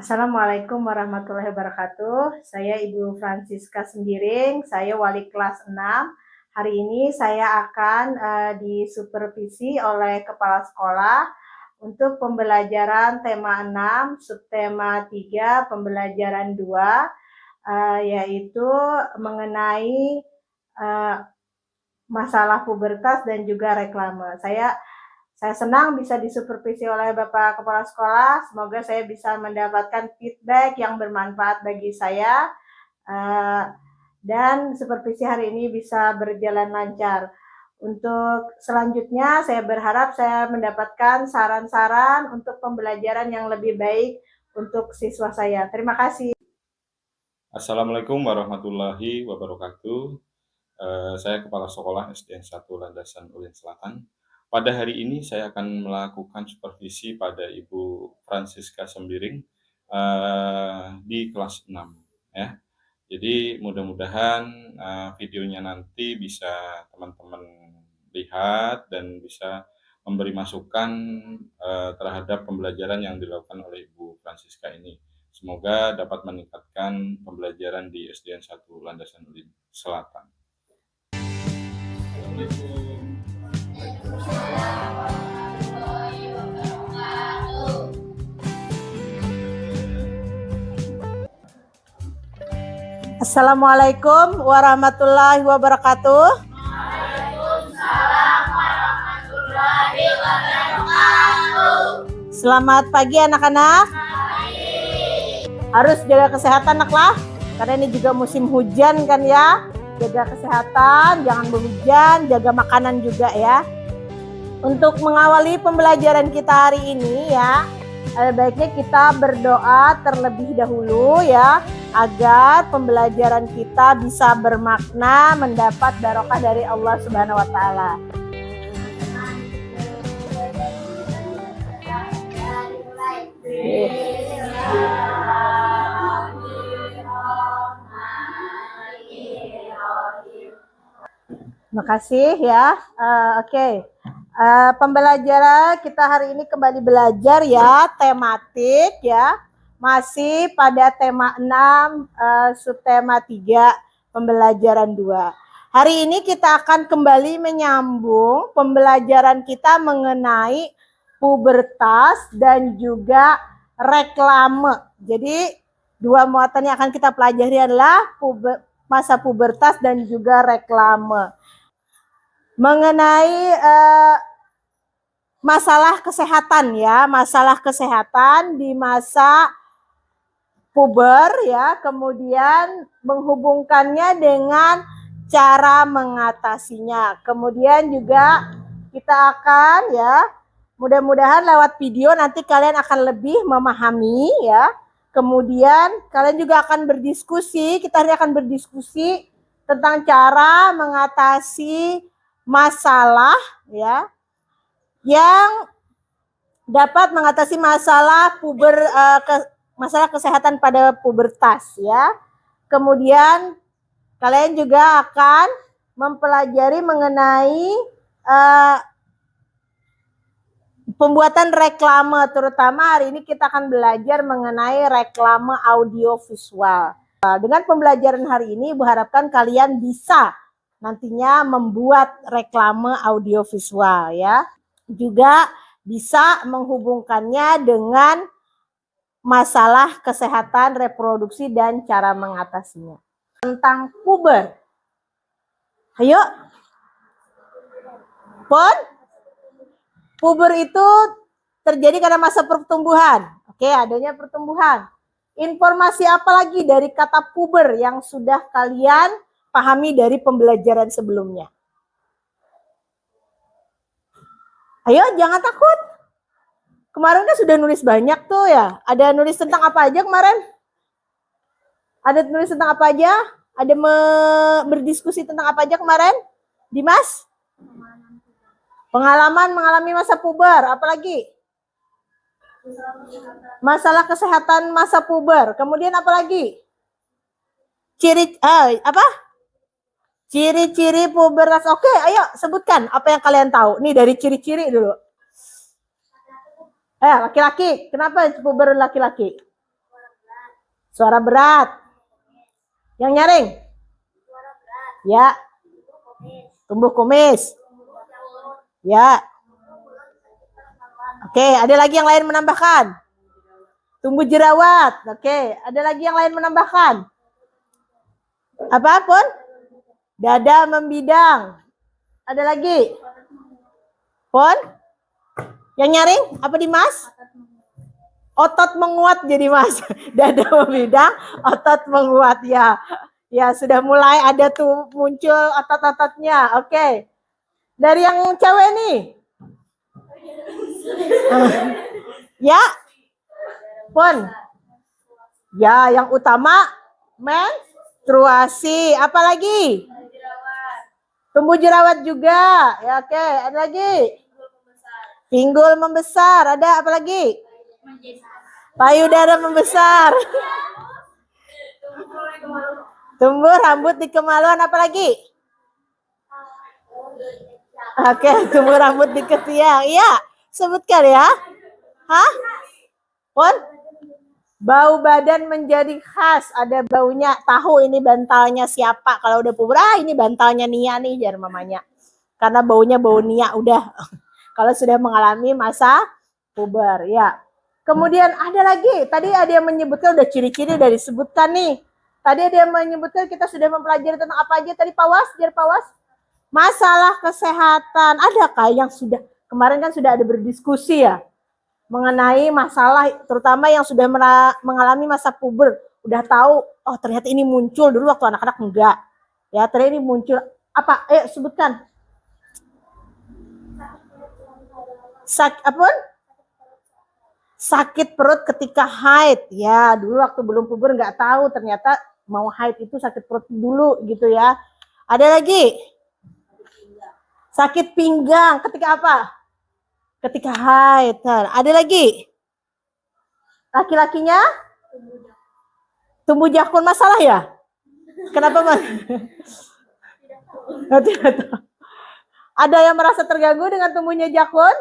Assalamualaikum warahmatullahi wabarakatuh. Saya Ibu Francisca Sembiring, saya wali kelas 6. Hari ini saya akan disupervisi oleh kepala sekolah untuk pembelajaran tema 6, subtema 3, pembelajaran 2, yaitu mengenai masalah pubertas dan juga reklame. Saya senang bisa disupervisi oleh Bapak Kepala Sekolah. Semoga saya bisa mendapatkan feedback yang bermanfaat bagi saya dan supervisi hari ini bisa berjalan lancar. Untuk selanjutnya saya berharap saya mendapatkan saran-saran untuk pembelajaran yang lebih baik untuk siswa saya. Terima kasih. Assalamualaikum warahmatullahi wabarakatuh. Saya Kepala Sekolah SDN 1 Landasan Ulin Selatan. Pada hari ini saya akan melakukan supervisi pada Ibu Francisca Sembiring di kelas 6 ya. Jadi mudah-mudahan videonya nanti bisa teman-teman lihat dan bisa memberi masukan terhadap pembelajaran yang dilakukan oleh Ibu Francisca ini. Semoga dapat meningkatkan pembelajaran di SDN 1 Landasan Ulin Selatan. Assalamualaikum warahmatullahi wabarakatuh. Selamat pagi anak-anak. Harus jaga kesehatan naklah, karena ini juga musim hujan kan ya. Jaga kesehatan, jangan berhujan, jaga makanan juga ya. Untuk mengawali pembelajaran kita hari ini ya, baiknya kita berdoa terlebih dahulu ya, agar pembelajaran kita bisa bermakna, mendapat barokah dari Allah Subhanahu wa taala. Terima kasih ya. Oke. Pembelajaran kita hari ini kembali belajar ya, tematik ya. Masih pada tema 6, subtema 3, pembelajaran 2. Hari ini kita akan kembali menyambung pembelajaran kita mengenai pubertas dan juga reklame. Jadi dua muatan yang akan kita pelajari adalah masa pubertas dan juga reklame. Mengenai masalah kesehatan ya, masalah kesehatan di masa puber ya, kemudian menghubungkannya dengan cara mengatasinya. Kemudian juga kita akan ya, mudah-mudahan lewat video nanti kalian akan lebih memahami ya. Kemudian kalian juga akan berdiskusi, kita akan berdiskusi tentang cara mengatasi masalah ya yang dapat mengatasi masalah masalah kesehatan pada pubertas ya. Kemudian kalian juga akan mempelajari mengenai pembuatan reklame, terutama hari ini kita akan belajar mengenai reklame audiovisual. Dengan pembelajaran hari ini Ibu harapkan kalian bisa nantinya membuat reklame audiovisual ya. Juga bisa menghubungkannya dengan masalah kesehatan reproduksi dan cara mengatasinya. Tentang puber. Ayo. Puber itu terjadi karena masa pertumbuhan. Oke, adanya pertumbuhan. Informasi apa lagi dari kata puber yang sudah kalian pahami dari pembelajaran sebelumnya? Ayo, jangan takut. Kemarin kan sudah nulis banyak tuh ya. Ada nulis tentang apa aja kemarin? Ada nulis tentang apa aja? Ada berdiskusi tentang apa aja kemarin? Dimas? Pengalaman mengalami masa puber. Apalagi? Masalah kesehatan masa puber. Kemudian apa lagi? Ciri-ciri pubertas. Oke, ayo sebutkan apa yang kalian tahu. Nih dari ciri-ciri dulu. Laki-laki. Kenapa puber laki-laki? Suara berat. Yang nyaring? Ya. Tumbuh kumis. Ya. Oke, ada lagi yang lain menambahkan? Tumbuh jerawat. Oke, ada lagi yang lain menambahkan? Apapun? Dada membidang. Ada lagi? Pon? Yang nyaring? Apa Dimas? Otot menguat jadi Mas. Dada membidang, otot menguat ya. Ya, sudah mulai ada tuh muncul otot-ototnya. Oke. Dari yang cewek nih. Ya. Pon. Ya, yang utama menstruasi. Apa lagi? Tumbuh jerawat juga. Ya, oke. Ada lagi? Pinggul membesar. Ada apa lagi? Payudara membesar. Tumbuh rambut di kemaluan. Apa lagi? Oke, tumbuh rambut di ketiak. Iya, sebutkan ya. Hah? Pon? Bau badan menjadi khas. Ada baunya. Tahu ini bantalnya siapa. Kalau udah puber, ini bantalnya Nia nih, jar mamanya. Karena baunya bau Nia udah. Kalau sudah mengalami masa puber, ya. Kemudian ada lagi. Tadi ada yang menyebutkan, udah ciri-ciri udah disebutkan nih. Tadi ada yang menyebutkan kita sudah mempelajari tentang apa aja tadi, Pawas, jar Pawas? Masalah kesehatan. Adakah yang sudah, kemarin kan sudah ada berdiskusi ya, mengenai masalah terutama yang sudah mengalami masa puber, udah tahu, oh ternyata ini muncul dulu waktu anak-anak enggak. Ya, ternyata ini muncul apa? Sebutkan. Sakit perut ketika haid. Ya, dulu waktu belum puber nggak tahu ternyata mau haid itu sakit perut dulu gitu ya. Ada lagi? Sakit pinggang ketika apa? Ketika haid. Nah, ada lagi? Laki-lakinya? Tumbuh jakun masalah ya? Kenapa Mas? Ada yang merasa terganggu dengan tumbuhnya jakun?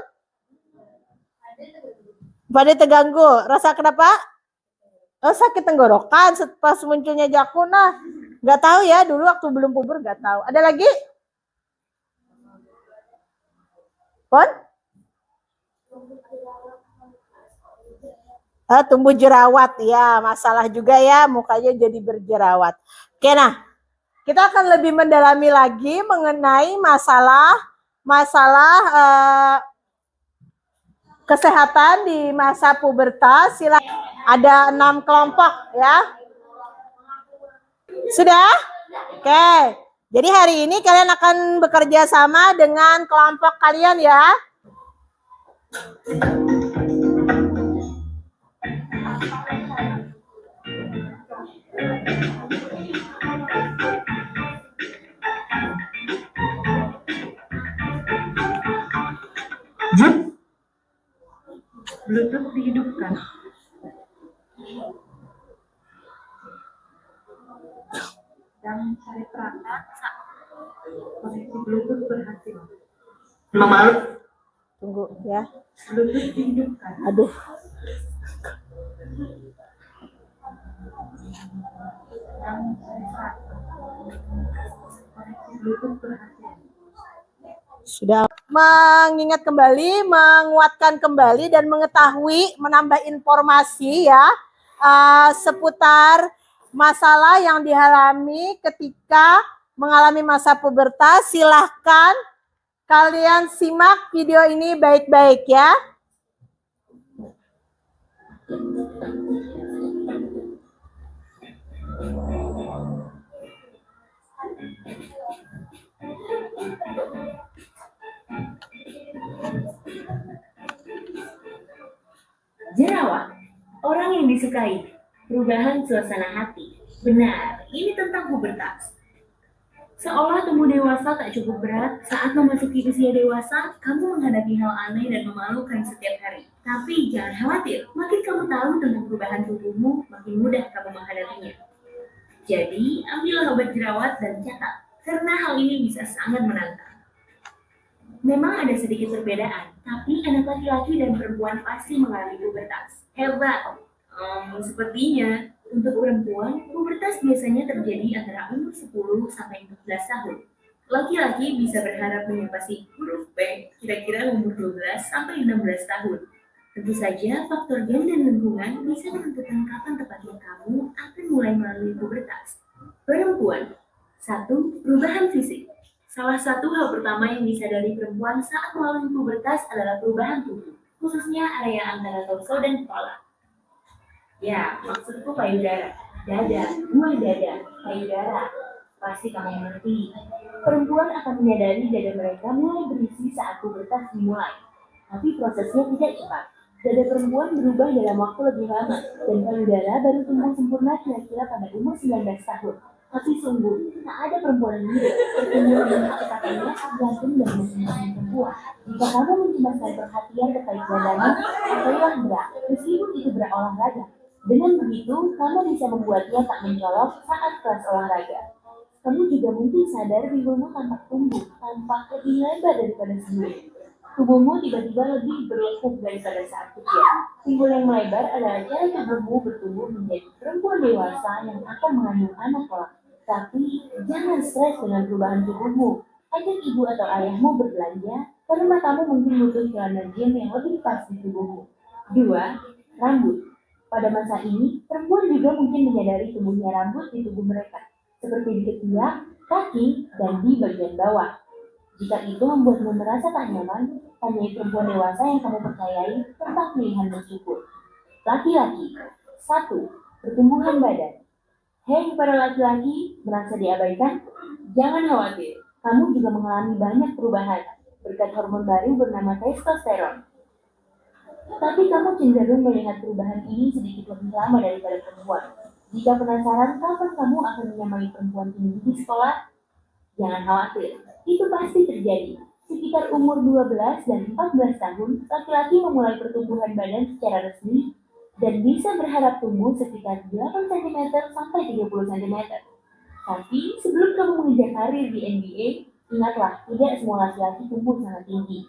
Pada terganggu. Rasa kenapa? Oh, sakit tenggorokan pas munculnya jakun. Nah, nggak tahu ya, dulu waktu belum puber nggak tahu. Ada lagi? Pon? Tumbuh jerawat ya, masalah juga ya, mukanya jadi berjerawat. Oke, nah kita akan lebih mendalami lagi mengenai masalah kesehatan di masa pubertas. Silakan, ada 6 kelompok ya. Sudah? Oke. Jadi hari ini kalian akan bekerja sama dengan kelompok kalian ya. Bluetooth dihidupkan. Dan cari perangkat posisi Bluetooth berhasil. Memalu. Tunggu ya. Bluetooth dihidupkan. Aduh. Dan cari perangkat posisi Bluetooth berhasil. Sudah mengingat kembali, menguatkan kembali dan mengetahui, menambah informasi ya seputar masalah yang dialami ketika mengalami masa pubertas. Silahkan kalian simak video ini baik-baik ya. Jerawat, orang yang disukai, perubahan suasana hati. Benar, ini tentang pubertas. Seolah tumbuh dewasa tak cukup berat, saat memasuki usia dewasa, kamu menghadapi hal aneh dan memalukan setiap hari. Tapi jangan khawatir, makin kamu tahu tentang perubahan tubuhmu, makin mudah kamu menghadapinya. Jadi, ambillah obat jerawat dan catat, karena hal ini bisa sangat menantang. Memang ada sedikit perbedaan, tapi anak laki-laki dan perempuan pasti mengalami pubertas. Hebat! Sepertinya. Untuk perempuan, pubertas biasanya terjadi antara umur 10 sampai 14 tahun. Laki-laki bisa berharap menyapasi huruf P kira-kira umur 12 sampai 16 tahun. Tentu saja, faktor gen dan lingkungan bisa menentukan kapan tepatnya kamu akan mulai melalui pubertas. Perempuan. 1. Perubahan fisik. Salah satu hal pertama yang disadari perempuan saat melalui pubertas adalah perubahan tubuh, khususnya area antara torso dan kepala. Ya, maksudku payudara. Dada, buah dada, payudara. Pasti kamu mengerti. Perempuan akan menyadari dada mereka mulai berisi saat pubertas dimulai. Tapi prosesnya tidak cepat. Dada perempuan berubah dalam waktu lebih lama, dan payudara baru tumbuh sempurna kira-kira pada umur 19 tahun. Tapi sungguh, tak ada perempuan yang mirip. Pertumbuhan dan kecepatannya tergantung dari masing-masing perempuan. Jika kamu mencemaskan perhatian terkait dadamu, pakailah bra, meskipun itu bra olahraga. Dengan begitu, kamu bisa membuatnya tak mencolok saat kelas olahraga. Kamu juga mungkin sadar pinggulmu tampak tumbuh, tampak lebih lebar daripada sebelumnya. Tubuhmu tiba-tiba lebih berlekuk daripada saat kecil. Pinggul yang melebar adalah cara tubuhmu bertumbuh menjadi perempuan dewasa yang akan mengandung anak kelak. Tapi jangan stres dengan perubahan tubuhmu. Ajak ibu atau ayahmu berbelanja karena kamu mungkin butuh celana jeans yang lebih pas di tubuhmu. 2. Rambut. Pada masa ini, perempuan juga mungkin menyadari tumbuhnya rambut di tubuh mereka, seperti di ketiak, kaki, dan di bagian bawah. Jika itu membuatmu merasa tak nyaman, tanyai perempuan dewasa yang kamu percayai tentang pilihan bersyukur. Laki-laki. 1. Pertumbuhan badan. Hei para laki-laki, merasa diabaikan? Jangan khawatir, kamu juga mengalami banyak perubahan berkat hormon baru bernama testosteron. Tapi kamu cenderung melihat perubahan ini sedikit lebih lama daripada perempuan. Jika penasaran kapan kamu akan menyamai perempuan tinggi di sekolah, jangan khawatir, itu pasti terjadi. Sekitar umur 12 dan 14 tahun, laki-laki memulai pertumbuhan badan secara resmi dan bisa berharap tumbuh sekitar 8 cm sampai 30 cm. Tapi sebelum kamu mengejar karir di NBA, ingatlah tidak semua laki-laki tumbuh sangat tinggi.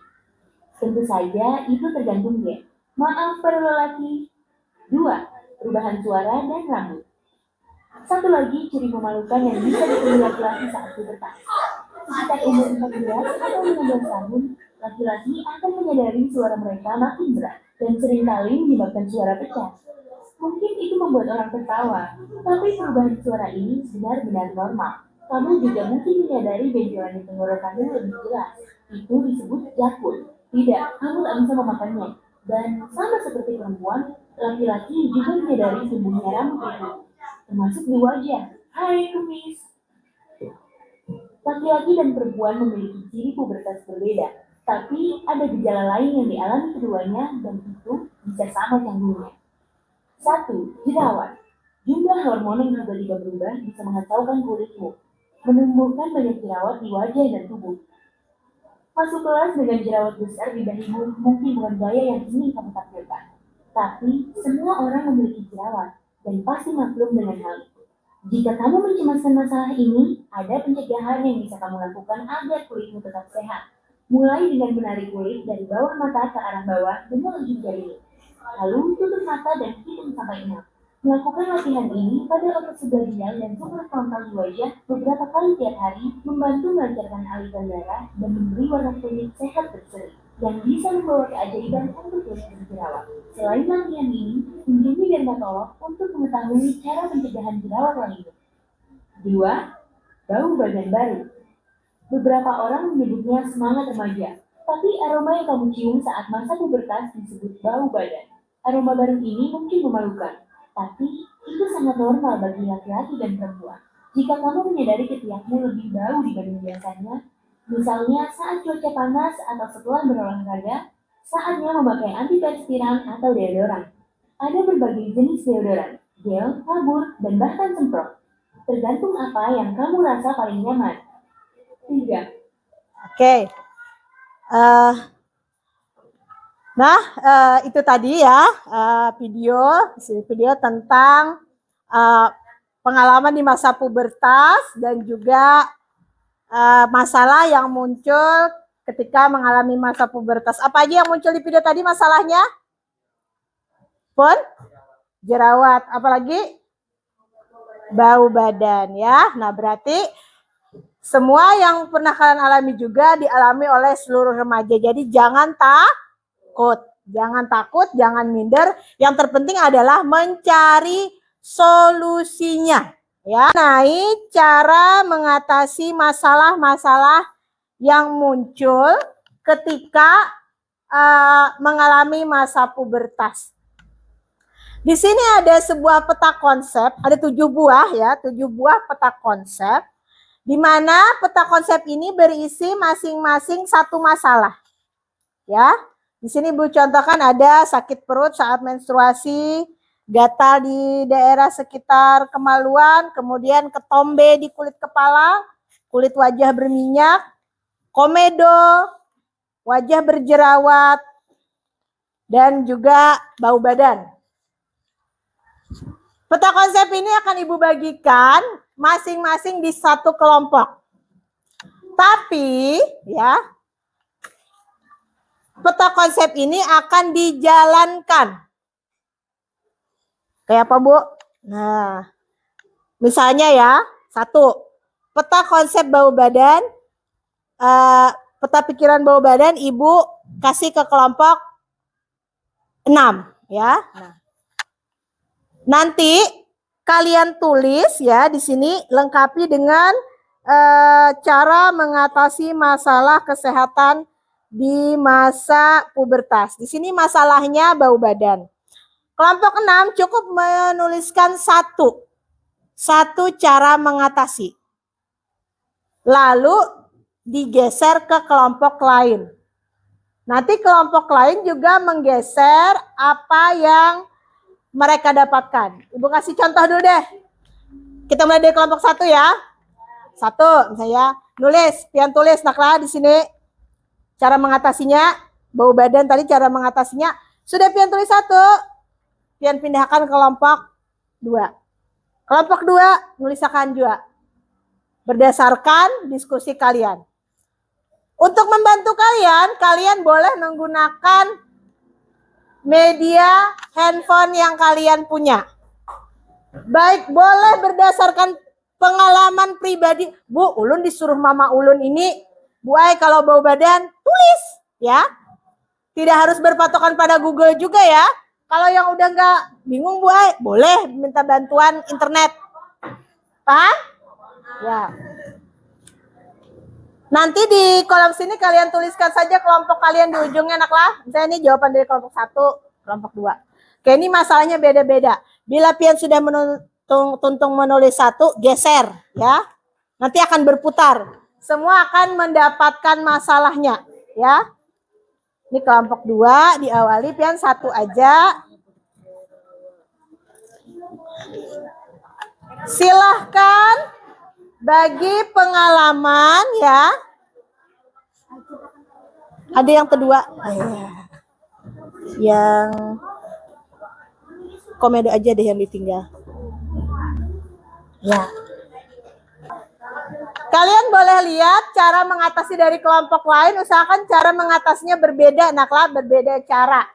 Tentu saja itu tergantung gen. Maaf para lelaki. 2. Perubahan suara dan rambut. Satu lagi ciri memalukan yang bisa ditemui laki-laki saat pubertas. Sekitar umur 14 atau 15 tahun, laki-laki akan menyadari suara mereka makin berat dan seringkali menyebabkan suara pecah. Mungkin itu membuat orang tertawa, tapi perubahan suara ini benar-benar normal. Kamu juga mungkin menyadari benjolan di tenggorokanmu lebih jelas. Itu disebut jakun. Tidak, kamu tak bisa memakannya. Dan sama seperti perempuan, laki-laki juga menyadari tumbuhnya rambut itu, termasuk di wajah. Hai kumis. Laki-laki dan perempuan memiliki ciri pubertas berbeda, tapi ada gejala lain yang dialami keduanya dan itu bisa sama canggungnya. 1. Jerawat. Jumlah hormon yang tiba-tiba berubah bisa mengacaukan kulitmu, menumbuhkan banyak jerawat di wajah dan tubuh. Masuk kelas dengan jerawat besar di dahimu mungkin bukan gaya yang ingin kamu tampilkan. Tapi semua orang memiliki jerawat dan pasti maklum dengan hal itu. Jika kamu mencemaskan masalah ini, ada pencegahan yang bisa kamu lakukan agar kulitmu tetap sehat. Mulai dengan menarik kulit dari bawah mata ke arah bawah dengan ujung jari. Lalu tutup mata dan hitung sampai 6. Melakukan latihan ini pada otot sublabial dan suprafrontal di wajah beberapa kali tiap hari membantu melancarkan aliran darah dan memberi warna kulit sehat berseri yang bisa membawa keajaiban untuk kulit berjerawat. Selain latihan ini, kunjungi dermatolog untuk mengetahui cara pencegahan jerawat lainnya. 2. Bau badan baru. Beberapa orang menyebutnya semangat remaja, tapi aroma yang kamu cium saat masa pubertas disebut bau badan. Aroma baru ini mungkin memalukan, tapi itu sangat normal bagi laki-laki dan perempuan. Jika kamu menyadari ketiakmu lebih bau dibanding biasanya, misalnya saat cuaca panas atau setelah berolahraga, saatnya memakai antiperspiran atau deodoran. Ada berbagai jenis deodoran, gel, tabur, dan bahkan semprot. Tergantung apa yang kamu rasa paling nyaman. 3. Oke. Itu tadi ya video tentang pengalaman di masa pubertas dan juga masalah yang muncul ketika mengalami masa pubertas. Apa aja yang muncul di video tadi masalahnya? Jerawat. Apalagi? bau badan ya. Nah, berarti semua yang pernah kalian alami juga dialami oleh seluruh remaja. Jadi jangan takut, jangan minder. Yang terpenting adalah mencari solusinya. Ya, nah, cara mengatasi masalah-masalah yang muncul ketika mengalami masa pubertas. Di sini ada sebuah peta konsep, ada 7 buah ya, 7 buah peta konsep, di mana peta konsep ini berisi masing-masing satu masalah. Ya, di sini Bu contohkan ada sakit perut saat menstruasi, gatal di daerah sekitar kemaluan, kemudian ketombe di kulit kepala, kulit wajah berminyak, komedo, wajah berjerawat, dan juga bau badan. Peta konsep ini akan Ibu bagikan masing-masing di satu kelompok. Tapi ya, peta konsep ini akan dijalankan. Kayak apa, Bu? Nah, misalnya ya, 1, peta konsep bau badan, peta pikiran bau badan Ibu kasih ke kelompok 6 ya. Nah, nanti kalian tulis ya di sini lengkapi dengan cara mengatasi masalah kesehatan di masa pubertas. Di sini masalahnya bau badan. Kelompok 6 cukup menuliskan satu cara mengatasi. Lalu digeser ke kelompok lain. Nanti kelompok lain juga menggeser apa yang mereka dapatkan. Ibu kasih contoh dulu deh. Kita mulai dari kelompok 1 ya. 1 misalnya nulis, pian tulis naklah di sini cara mengatasinya bau badan tadi cara mengatasinya sudah pian tulis 1, pian pindahkan ke kelompok 2. Kelompok 2 nulisakan juga berdasarkan diskusi kalian. Untuk membantu kalian boleh menggunakan media handphone yang kalian punya. Baik, boleh berdasarkan pengalaman pribadi. Bu, Ulun disuruh Mama Ulun ini, Bu Ai kalau bau badan, tulis ya. Tidak harus berpatokan pada Google juga ya. Kalau yang udah nggak bingung Bu Ai, boleh minta bantuan internet. Paham? Ya. Nanti di kolom sini kalian tuliskan saja kelompok kalian di ujungnya naklah. Misalnya ini jawaban dari kelompok 1, kelompok 2. Oke, ini masalahnya beda-beda. Bila pian sudah tuntung menulis 1, geser ya. Nanti akan berputar. Semua akan mendapatkan masalahnya ya. Ini kelompok 2 diawali pian 1 aja. Silahkan bagi pengalaman ya. Ada yang kedua. Yang komedo aja deh yang ditinggal. Ya. Kalian boleh lihat cara mengatasi dari kelompok lain. Usahakan cara mengatasinya berbeda. Naklah berbeda cara.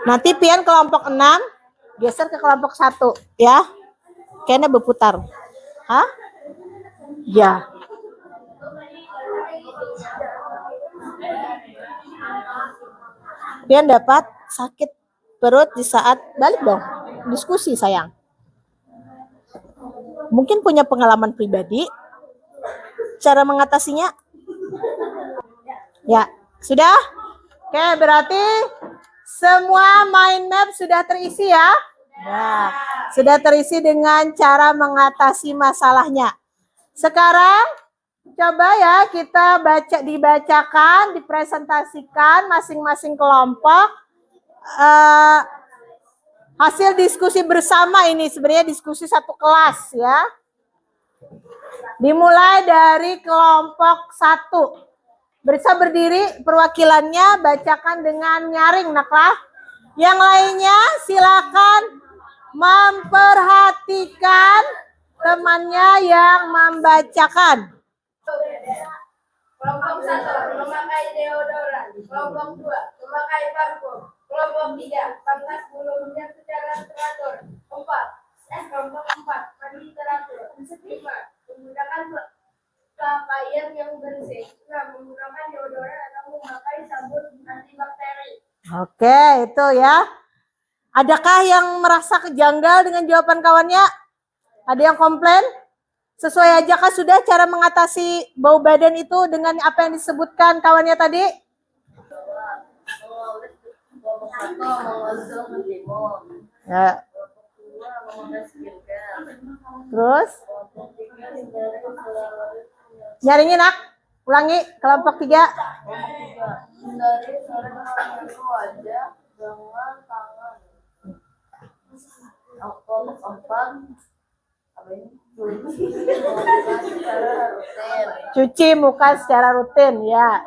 Nanti pian kelompok 6 geser ke kelompok 1 ya. Kayaknya berputar. Hah? Ya. Pian dapat sakit perut di saat balik dong. Diskusi sayang. Mungkin punya pengalaman pribadi. Cara mengatasinya. Ya, sudah? Oke, berarti semua mind map sudah terisi ya. Nah, sudah terisi dengan cara mengatasi masalahnya. Sekarang coba ya kita dibacakan, dipresentasikan masing-masing kelompok hasil diskusi bersama ini sebenarnya diskusi satu kelas ya. Dimulai dari kelompok 1. Bisa berdiri perwakilannya bacakan dengan nyaring naklah. Yang lainnya silakan memperhatikan temannya yang membacakan. Kelompok 1 memakai deodoran, kelompok 2 memakai parfum, Kelompok 3, pangkas bulunya secara teratur. Kelompok 4, mandi teratur. 5, menggunakan pakaian yang bersih. 6, menggunakan deodoran atau memakai sabun antibakteri. Oke, itu ya. Adakah yang merasa kejanggal dengan jawaban kawannya? Ada yang komplain? Sesuai aja kah sudah cara mengatasi bau badan itu dengan apa yang disebutkan kawannya tadi? Ya. Terus? Nyaringin nak? Ulangi kelompok 3. Hindari sering menyentuh wajah dengan tangan. Kelompok 4, Cuci muka secara rutin, ya.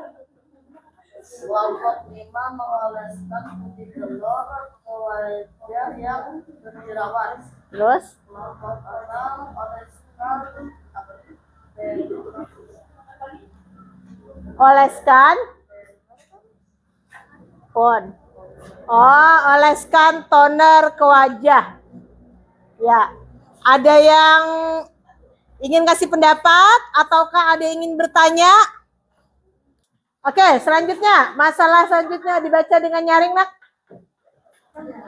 Kelompok 5, mengoleskan putih telur ke wajah yang berjerawat. Terus? Kelompok 6, Oleskan oleskan toner ke wajah. Ya. Ada yang ingin kasih pendapat ataukah ada yang ingin bertanya? Oke, selanjutnya, masalah selanjutnya dibaca dengan nyaring, nak.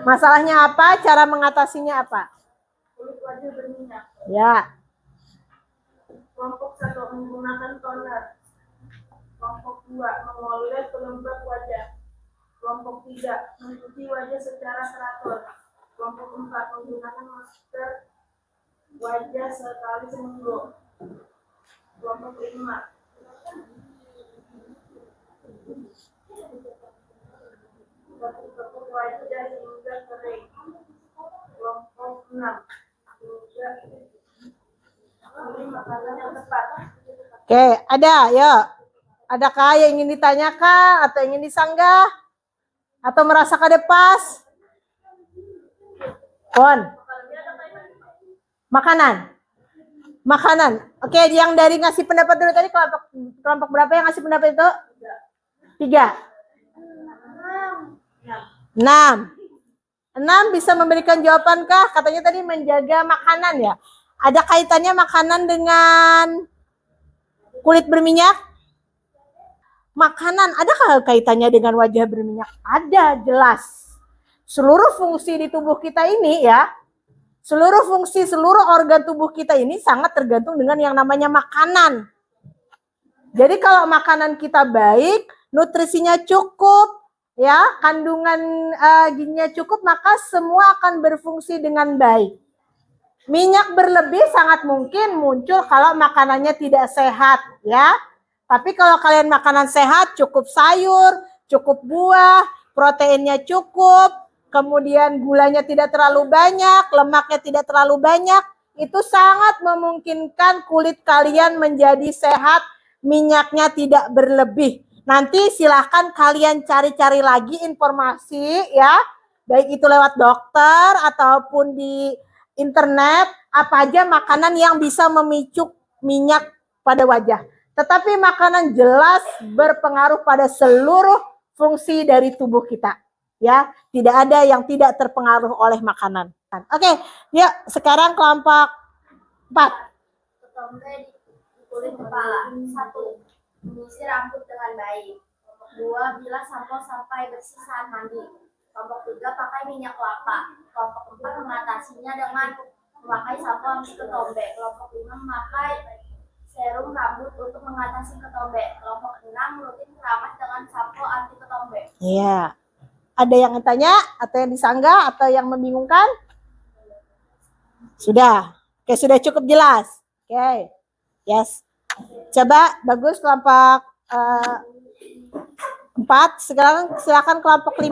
Masalahnya apa? Cara mengatasinya apa? kulit wajah berminyak. Ya. Kelompok 1, menggunakan toner. Kelompok 2, mengoles pelembab wajah. Kelompok 3, mencuci wajah secara teratur. Kelompok 4, menggunakan masker wajah sekali seminggu. Kelompok 5, tepuk wajah hingga kering. Kelompok 6, juga pilih makanan yang tepat. Oke, ada, ya. Adakah yang ingin ditanyakan atau ingin disanggah? Atau merasa kada pas? Makanan. Oke, yang dari ngasih pendapat dulu tadi kelompok berapa yang ngasih pendapat itu? 3. 6 bisa memberikan jawaban kah? Katanya tadi menjaga makanan ya. Ada kaitannya makanan dengan kulit berminyak? Makanan, adakah kaitannya dengan wajah berminyak? Ada, jelas. Seluruh fungsi di tubuh kita ini ya, seluruh fungsi, seluruh organ tubuh kita ini sangat tergantung dengan yang namanya makanan. Jadi kalau makanan kita baik, nutrisinya cukup, ya, kandungan gizinya cukup, maka semua akan berfungsi dengan baik. Minyak berlebih sangat mungkin muncul kalau makanannya tidak sehat, ya. Tapi kalau kalian makanan sehat, cukup sayur, cukup buah, proteinnya cukup, kemudian gulanya tidak terlalu banyak, lemaknya tidak terlalu banyak, itu sangat memungkinkan kulit kalian menjadi sehat, minyaknya tidak berlebih. Nanti silahkan kalian cari-cari lagi informasi ya, baik itu lewat dokter ataupun di internet, apa aja makanan yang bisa memicu minyak pada wajah. Tetapi makanan jelas berpengaruh pada seluruh fungsi dari tubuh kita. Ya, tidak ada yang tidak terpengaruh oleh makanan. Oke, yuk sekarang kelompok 4. Ketombe di kulit kepala. 1, menyisir rambut dengan baik. Kelompok 2, bilas sampo sampai bersih saat mandi. Kelompok 3, pakai minyak kelapa. Kelompok 4, mengatasinya dengan memakai sampo anti ketombe. Kelompok 5, memakai serum rambut untuk mengatasi ketombe. Kelompok 6, rutin keramas dengan sampo anti ketombe. Iya. Ada yang tanya atau yang disanggah atau yang membingungkan? Sudah. Oke, sudah cukup jelas. Oke. Yes. Coba bagus kelompok 4. Sekarang silakan kelompok 5.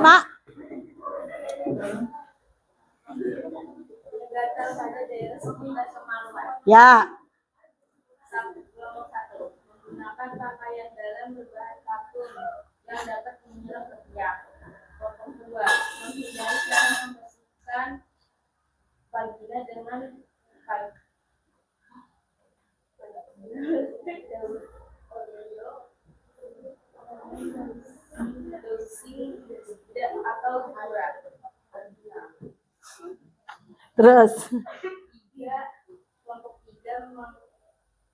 Ya. Kelompok 1, menggunakan pakaian dalam berbahan katun yang dapat menyerap ketiak. Kelompok 2, menghindari cara membersihkan vagina dengan dosing atau Terus. Kelompok 3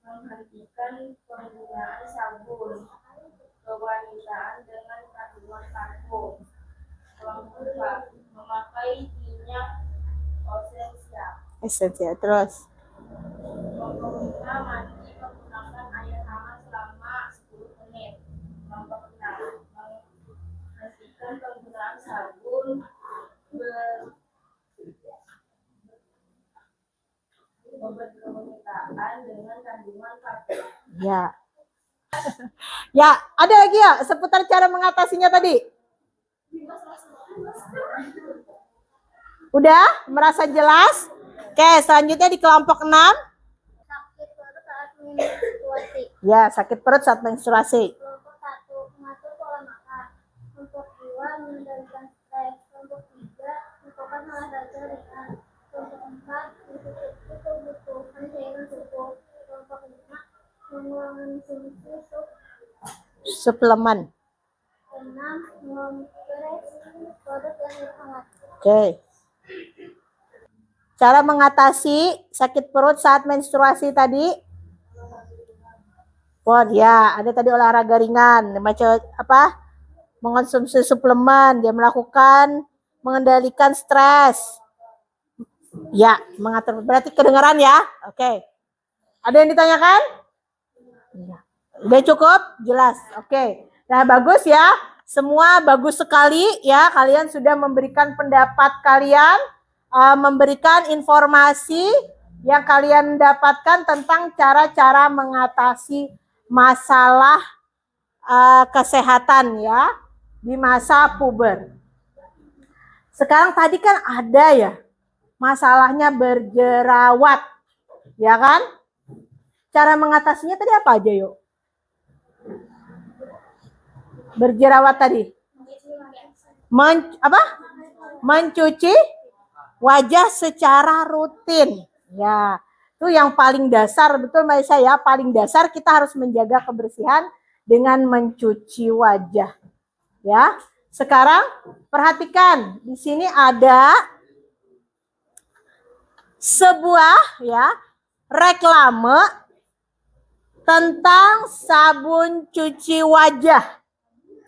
menghentikan penggunaan sabun kewanitaan dengan kandungan parfum. Kelompok 4 memakai minyak Esensial. Terus. Kelompok 5 mandi menggunakan air hangat selama 10 menit. Kelompok 6 menghentikan penggunaan sabun obat kewanitaan dengan kandungan parfum. Ya. Ya, ada lagi ya seputar cara mengatasinya tadi? Udah merasa jelas? Oke, selanjutnya di kelompok 6. Sakit perut saat menstruasi. Ya, sakit perut saat menstruasi. Kelompok 1 mengatur pola makan. Kelompok 2 mengendalikan stres. Kelompok 3 melakukan olahraga ringan. Kelompok 4 mencukupi kebutuhan cairan tubuh. Kelompok 5 mengonsumsi Suplemen. 6 mempres produk yang hangat. Oke. Cara mengatasi sakit perut saat menstruasi tadi? Oh ya, ada tadi olahraga ringan, macam apa? Mengonsumsi suplemen, dia melakukan mengendalikan stres. Ya, mengatur berarti kedengaran ya? Oke. Ada yang ditanyakan? Ya. Udah cukup? Jelas. Oke. Nah, bagus ya. Semua bagus sekali ya. Kalian sudah memberikan pendapat kalian, memberikan informasi yang kalian dapatkan tentang cara-cara mengatasi masalah kesehatan ya di masa puber. Sekarang tadi kan ada ya masalahnya berjerawat, ya kan? Cara mengatasinya tadi apa aja yuk? Berjerawat tadi. Mencuci wajah secara rutin. Ya, itu yang paling dasar, betul Mbak Isa ya. Paling dasar kita harus menjaga kebersihan dengan mencuci wajah. Ya. Sekarang perhatikan, di sini ada sebuah ya reklame tentang sabun cuci wajah.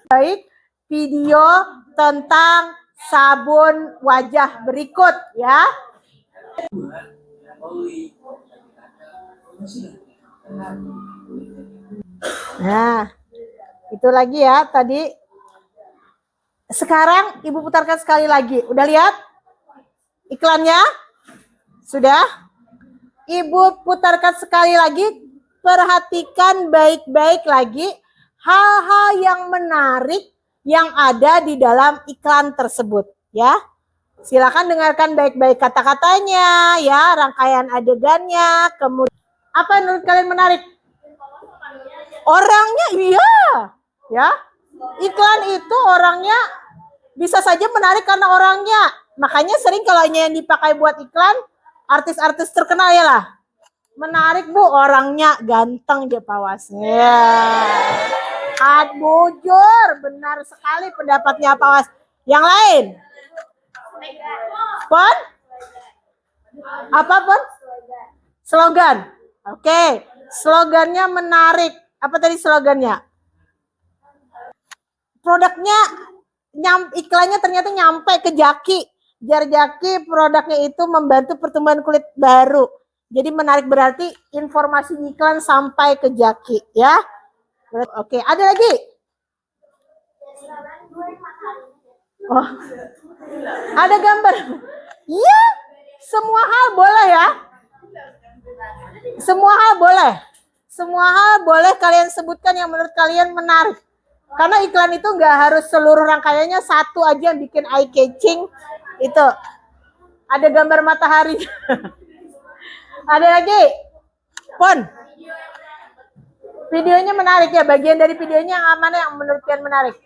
Baik, video tentang sabun wajah berikut ya. Nah, itu lagi ya tadi. Sekarang Ibu putarkan sekali lagi. Udah lihat iklannya? Sudah? Ibu putarkan sekali lagi. Perhatikan baik-baik lagi hal-hal yang menarik yang ada di dalam iklan tersebut ya. Silakan dengarkan baik-baik kata-katanya ya, rangkaian adegannya, kemudian apa yang menurut kalian menarik? Orangnya iya ya. Iklan itu orangnya bisa saja menarik karena orangnya. Makanya sering kalau yang dipakai buat iklan artis-artis terkenal ya lah. Menarik Bu, orangnya ganteng dia pawasnya. Ya. Bujur, benar sekali pendapatnya Pawas. Yang lain? Pon? Apa Pon? Slogan. Oke, slogannya menarik. Apa tadi slogannya? Produknya, iklannya ternyata nyampe ke Jaki. Jar Jaki produknya itu membantu pertumbuhan kulit baru. Jadi menarik berarti informasi iklan sampai ke Jaki ya. Oke, ada lagi? Oh, ada gambar. Iya, semua hal boleh ya. Semua hal boleh. Semua hal boleh kalian sebutkan yang menurut kalian menarik. Karena iklan itu nggak harus seluruh rangkaiannya, satu aja yang bikin eye catching. Itu ada gambar matahari. Ada lagi? Pon. Videonya menarik ya. Bagian dari videonya yang mana yang menurut kalian menarik?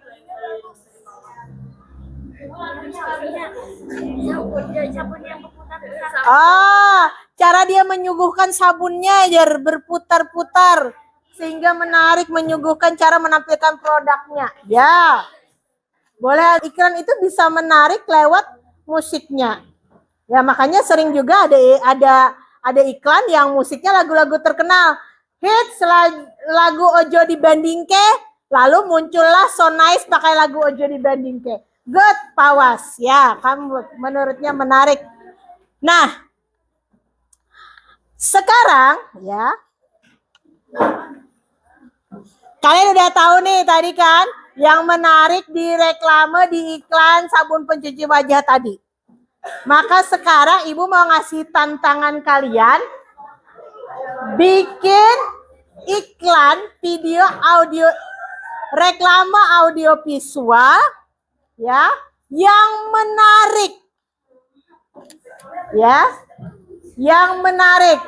Cara dia menyuguhkan sabunnya biar berputar-putar sehingga menarik, menyuguhkan cara menampilkan produknya. Ya. Boleh, iklan itu bisa menarik lewat musiknya. Ya makanya sering juga ada iklan yang musiknya lagu-lagu terkenal. Hits lagu Ojo Dibandingke, lalu muncullah So Nice pakai lagu Ojo Dibandingke. Good, Pawas. Ya, kamu menurutnya menarik. Nah, sekarang ya, kalian udah tahu nih tadi kan, yang menarik di reklame di iklan sabun pencuci wajah tadi. Maka sekarang Ibu mau ngasih tantangan kalian bikin iklan video audio reklame audio visual ya yang menarik. Ya. Yang menarik.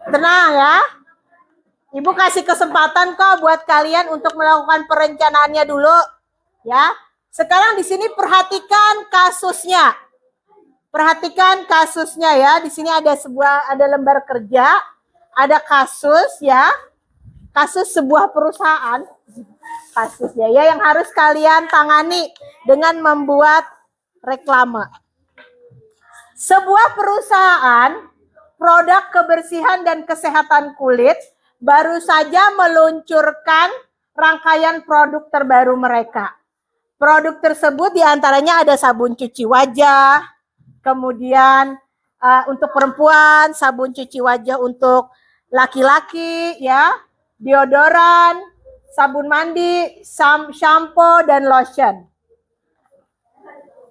Tenang ya. Ibu kasih kesempatan kok buat kalian untuk melakukan perencanaannya dulu, ya. Sekarang di sini perhatikan kasusnya. Perhatikan kasusnya ya. Di sini ada lembar kerja, ada kasus ya. Kasus sebuah perusahaan. Kasusnya ya yang harus kalian tangani dengan membuat reklame. Sebuah perusahaan produk kebersihan dan kesehatan kulit baru saja meluncurkan rangkaian produk terbaru mereka. Produk tersebut diantaranya ada sabun cuci wajah, kemudian untuk perempuan sabun cuci wajah untuk laki-laki, ya, deodoran, sabun mandi, shampoo dan lotion.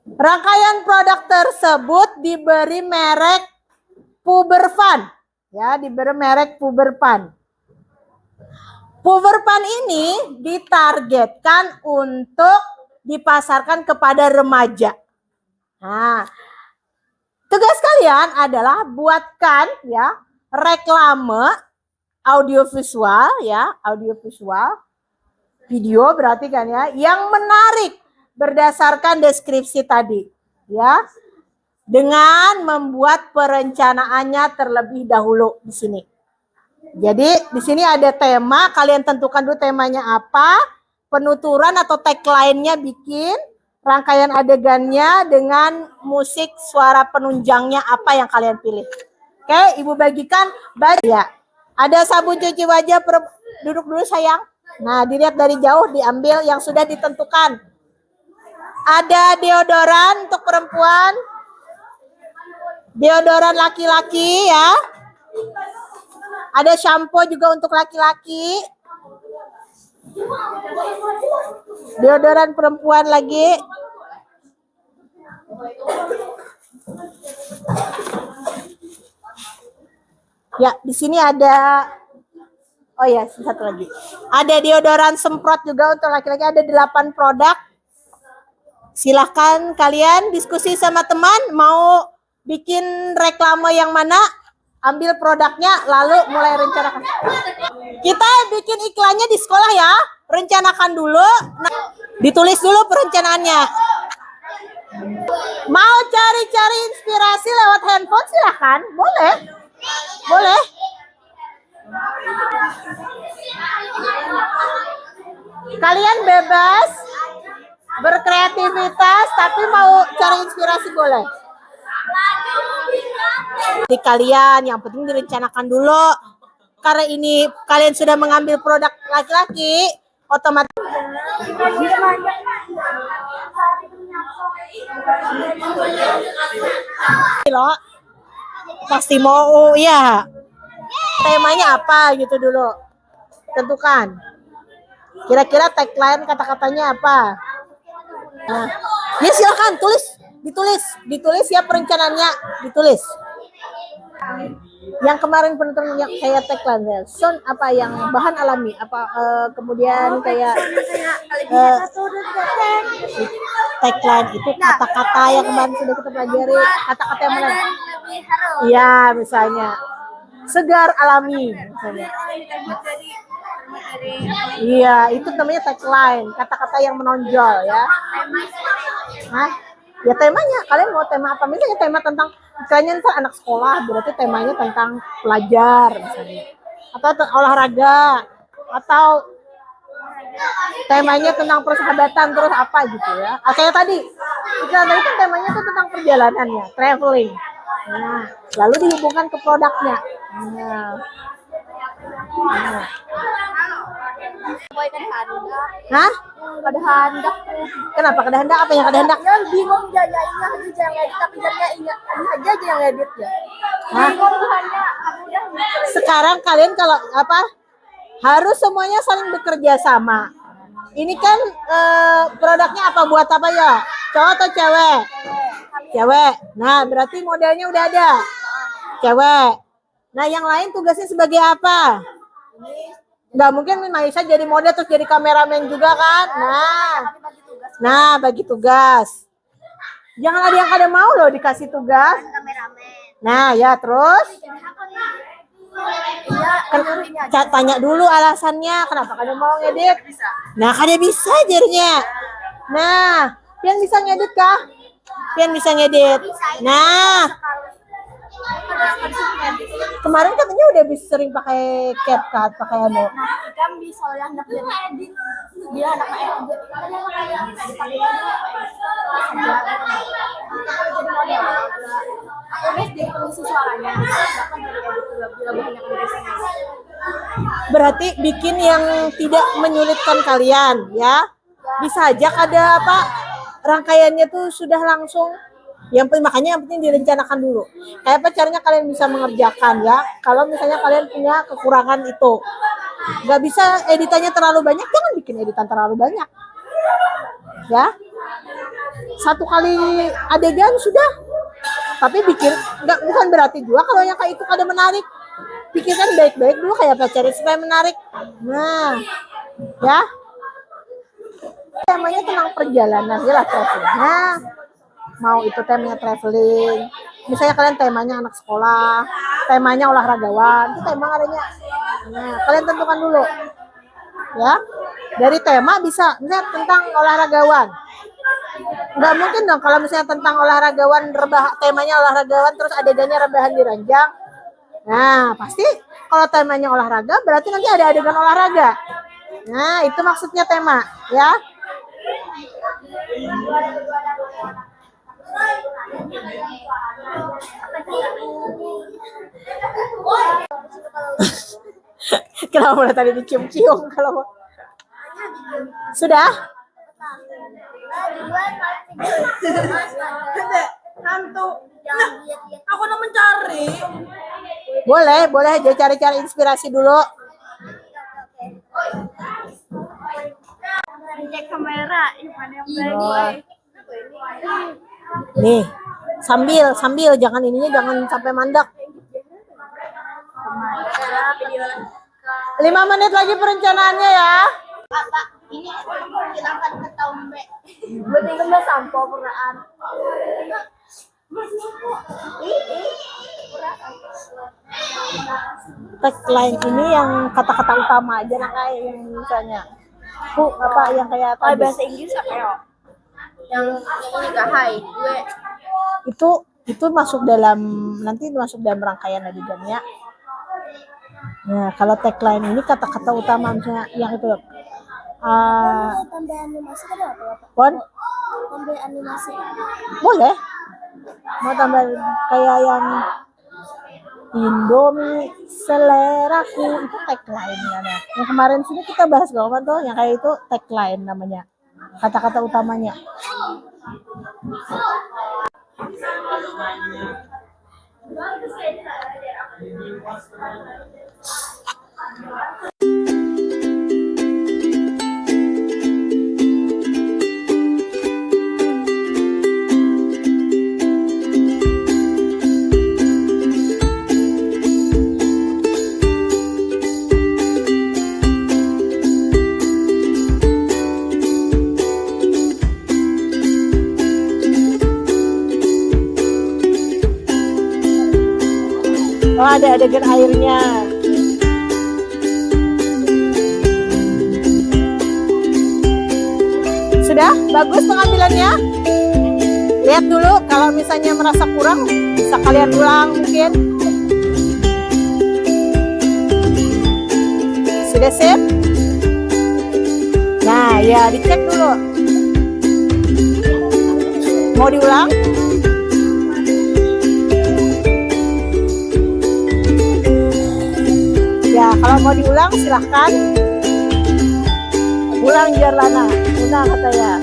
Rangkaian produk tersebut diberi merek Pubervan, ya, diberi merek Pubervan. Pubervan ini ditargetkan untuk dipasarkan kepada remaja. Nah, tugas kalian adalah buatkan ya reklame audiovisual ya, audiovisual video berarti kan ya, yang menarik berdasarkan deskripsi tadi ya. Dengan membuat perencanaannya terlebih dahulu di sini. Jadi di sini ada tema, kalian tentukan dulu temanya apa, penuturan atau tagline-nya bikin, rangkaian adegannya dengan musik suara penunjangnya apa yang kalian pilih. Oke, Ibu bagikan ya. Ada sabun cuci wajah, duduk dulu sayang. Nah, dilihat dari jauh, diambil yang sudah ditentukan. Ada deodoran untuk perempuan, deodoran laki-laki ya. Ada shampoo juga untuk laki-laki. Deodoran perempuan lagi. Ya, di sini ada, oh ya, satu lagi. Ada deodoran semprot juga untuk laki-laki, ada 8 produk. Silahkan kalian diskusi sama teman, mau bikin reklame yang mana, ambil produknya, lalu mulai rencanakan. Kita bikin iklannya di sekolah ya, rencanakan dulu, nah, ditulis dulu perencanaannya. Mau cari-cari inspirasi lewat handphone silahkan, boleh. Boleh. Kalian bebas berkreativitas, tapi mau cari inspirasi boleh. Di kalian yang penting direncanakan dulu. Karena ini kalian sudah mengambil produk laki-laki, otomatis loh pasti mau ya. Temanya apa gitu dulu. Tentukan. Kira-kira tagline kata-katanya apa? Nah, ya silakan ditulis ya perencanaannya, ditulis. Yang kemarin penuturan yang kayak tagline ya, sound apa yang bahan alami, apa kemudian kayak tagline itu kata-kata yang kemarin sudah kita pelajari, kata-kata yang mana? Iya, misalnya segar alami misalnya. Iya, itu namanya tagline, kata-kata yang menonjol ya. Hah? Ya temanya, kalian mau tema apa? Misalnya tema tentang, misalnya ntar anak sekolah, berarti temanya tentang pelajar misalnya. Atau olahraga, atau temanya tentang persahabatan terus apa gitu ya. Kayak tadi kita tadi kan temanya tuh tentang perjalanannya, traveling. Nah, lalu dihubungkan ke produknya. Nah. Hah? Kada hendak. Kenapa kada hendak? Apa yang kada hendak? Ya bingung jajainnya aja jangan edit tapi jadinya ini aja yang edit ya. Hah? Sekarang kalian kalau apa? Harus semuanya saling bekerja sama. Ini kan produknya apa buat apa ya? Cowok atau cewek? Cewek. Nah, berarti modelnya udah ada. Cewek. Nah, yang lain tugasnya sebagai apa? Nggak mungkin Maisa jadi model terus jadi kameramen juga kan? Nah, bagi tugas. Jangan ada yang kada mau loh dikasih tugas. Nah, ya terus. Tanya dulu alasannya kenapa kada mau ngedit. Nah, kada bisa jadinya. Nah, pian bisa ngedit kah? Pian bisa ngedit. Nah, kemarin katanya udah bisa sering pakai CapCut, pakai anu. Kan bisa yang hendak jadi edit. Dia anak edit. Aku harus jadi pengisi suaranya. Bahkan jadi edit juga bila banyak yang Berarti bikin yang tidak menyulitkan kalian ya. Bisa aja ada apa rangkaiannya tuh sudah langsung. Makanya yang penting direncanakan dulu. Kayak apa caranya kalian bisa mengerjakan ya. Kalau misalnya kalian punya kekurangan itu. Nggak bisa editannya terlalu banyak, jangan bikin editan terlalu banyak. Ya. Satu kali adegan sudah. Tapi bukan berarti juga kalau yang kayak itu kada menarik. Pikirkan baik-baik dulu kayak apa cari supaya menarik. Nah, ya. Temanya tentang perjalanan ya lah traveling. Nah, mau itu temanya traveling. Misalnya kalian temanya anak sekolah, temanya olahragawan, itu tema adanya. Nah, kalian tentukan dulu. Ya. Dari tema bisa misalnya tentang olahragawan. Nggak mungkin dong kalau misalnya tentang olahragawan temanya olahragawan terus adegannya rebahan di ranjang. Nah, pasti kalau temanya olahraga berarti nanti ada adegan olahraga. Nah, itu maksudnya tema, ya. Kenapa mulai tadi dicium-cium kalau sudah? hantu. Aku udah mencari. Boleh aja cari-cari inspirasi dulu. Cek kamera, gimana yang Oh. Nih, sambil jangan jangan sampai mandek. 5 menit lagi perencanaannya ya. Apa? Ini hilangkan ke tombe. Berarti nggak sampo peraan. Tagline ini yang kata-kata utama aja nah kayak yang misalnya apa yang kayak tadi. Bahasa Inggris apa ya? Yang ini kahai gue. Itu masuk dalam rangkaian adegannya. Nah, kalau tagline ini kata-kata utama misalnya yang itu Tambah animasi ada apa? Pon? Tambah animasi. Boleh. Mau tambah kayak yang Indomie seleraku itu tagline-nya. Nah, yang kemarin sini kita bahas gak tuh yang kayak itu tagline namanya. Kata-kata utamanya. Oh, ada adegan airnya. Sudah bagus pengambilannya. Lihat dulu kalau misalnya merasa kurang bisa kalian ulang mungkin. Sudah sip? Nah, ya dicek dulu. Mau diulang? Ya, kalau mau diulang silahkan. Ulang Jarlana, ulang katanya.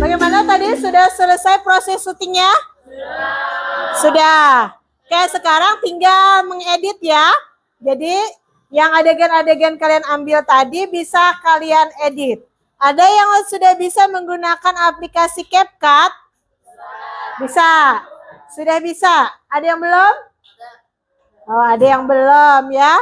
Bagaimana tadi, sudah selesai proses syutingnya? Sudah. Oke, sekarang tinggal mengedit ya. Jadi yang adegan-adegan kalian ambil tadi bisa kalian edit. Ada yang sudah bisa menggunakan aplikasi CapCut? Bisa. Sudah bisa. Ada yang belum? Oh, ada yang belum ya.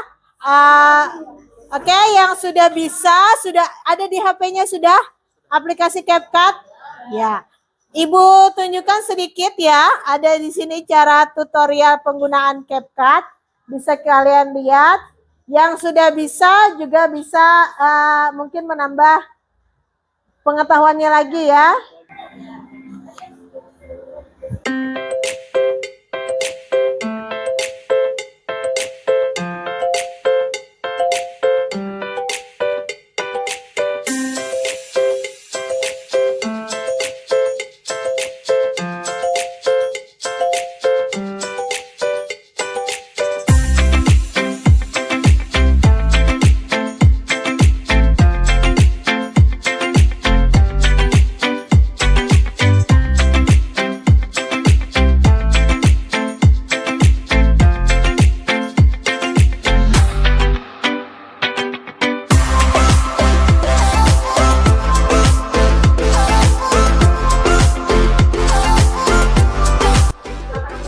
Oke, yang sudah bisa, sudah ada di HP-nya sudah aplikasi CapCut? Ya. Ibu tunjukkan sedikit ya. Ada di sini cara tutorial penggunaan CapCut. Bisa kalian lihat. Yang sudah bisa juga bisa mungkin menambah pengetahuannya lagi ya.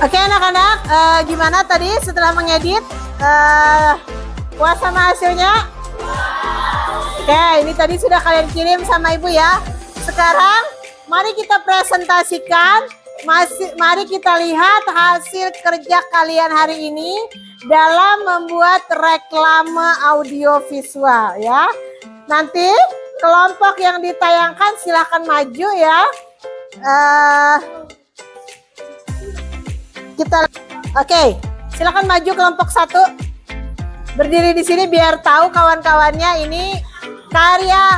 Oke anak-anak, gimana tadi setelah mengedit? Puas sama hasilnya? Oke, ini tadi sudah kalian kirim sama ibu ya. Sekarang mari kita presentasikan, mari kita lihat hasil kerja kalian hari ini dalam membuat reklame audiovisual ya. Nanti kelompok yang ditayangkan silahkan maju ya. Oke, silakan maju kelompok 1. Berdiri di sini biar tahu kawan-kawannya ini karya.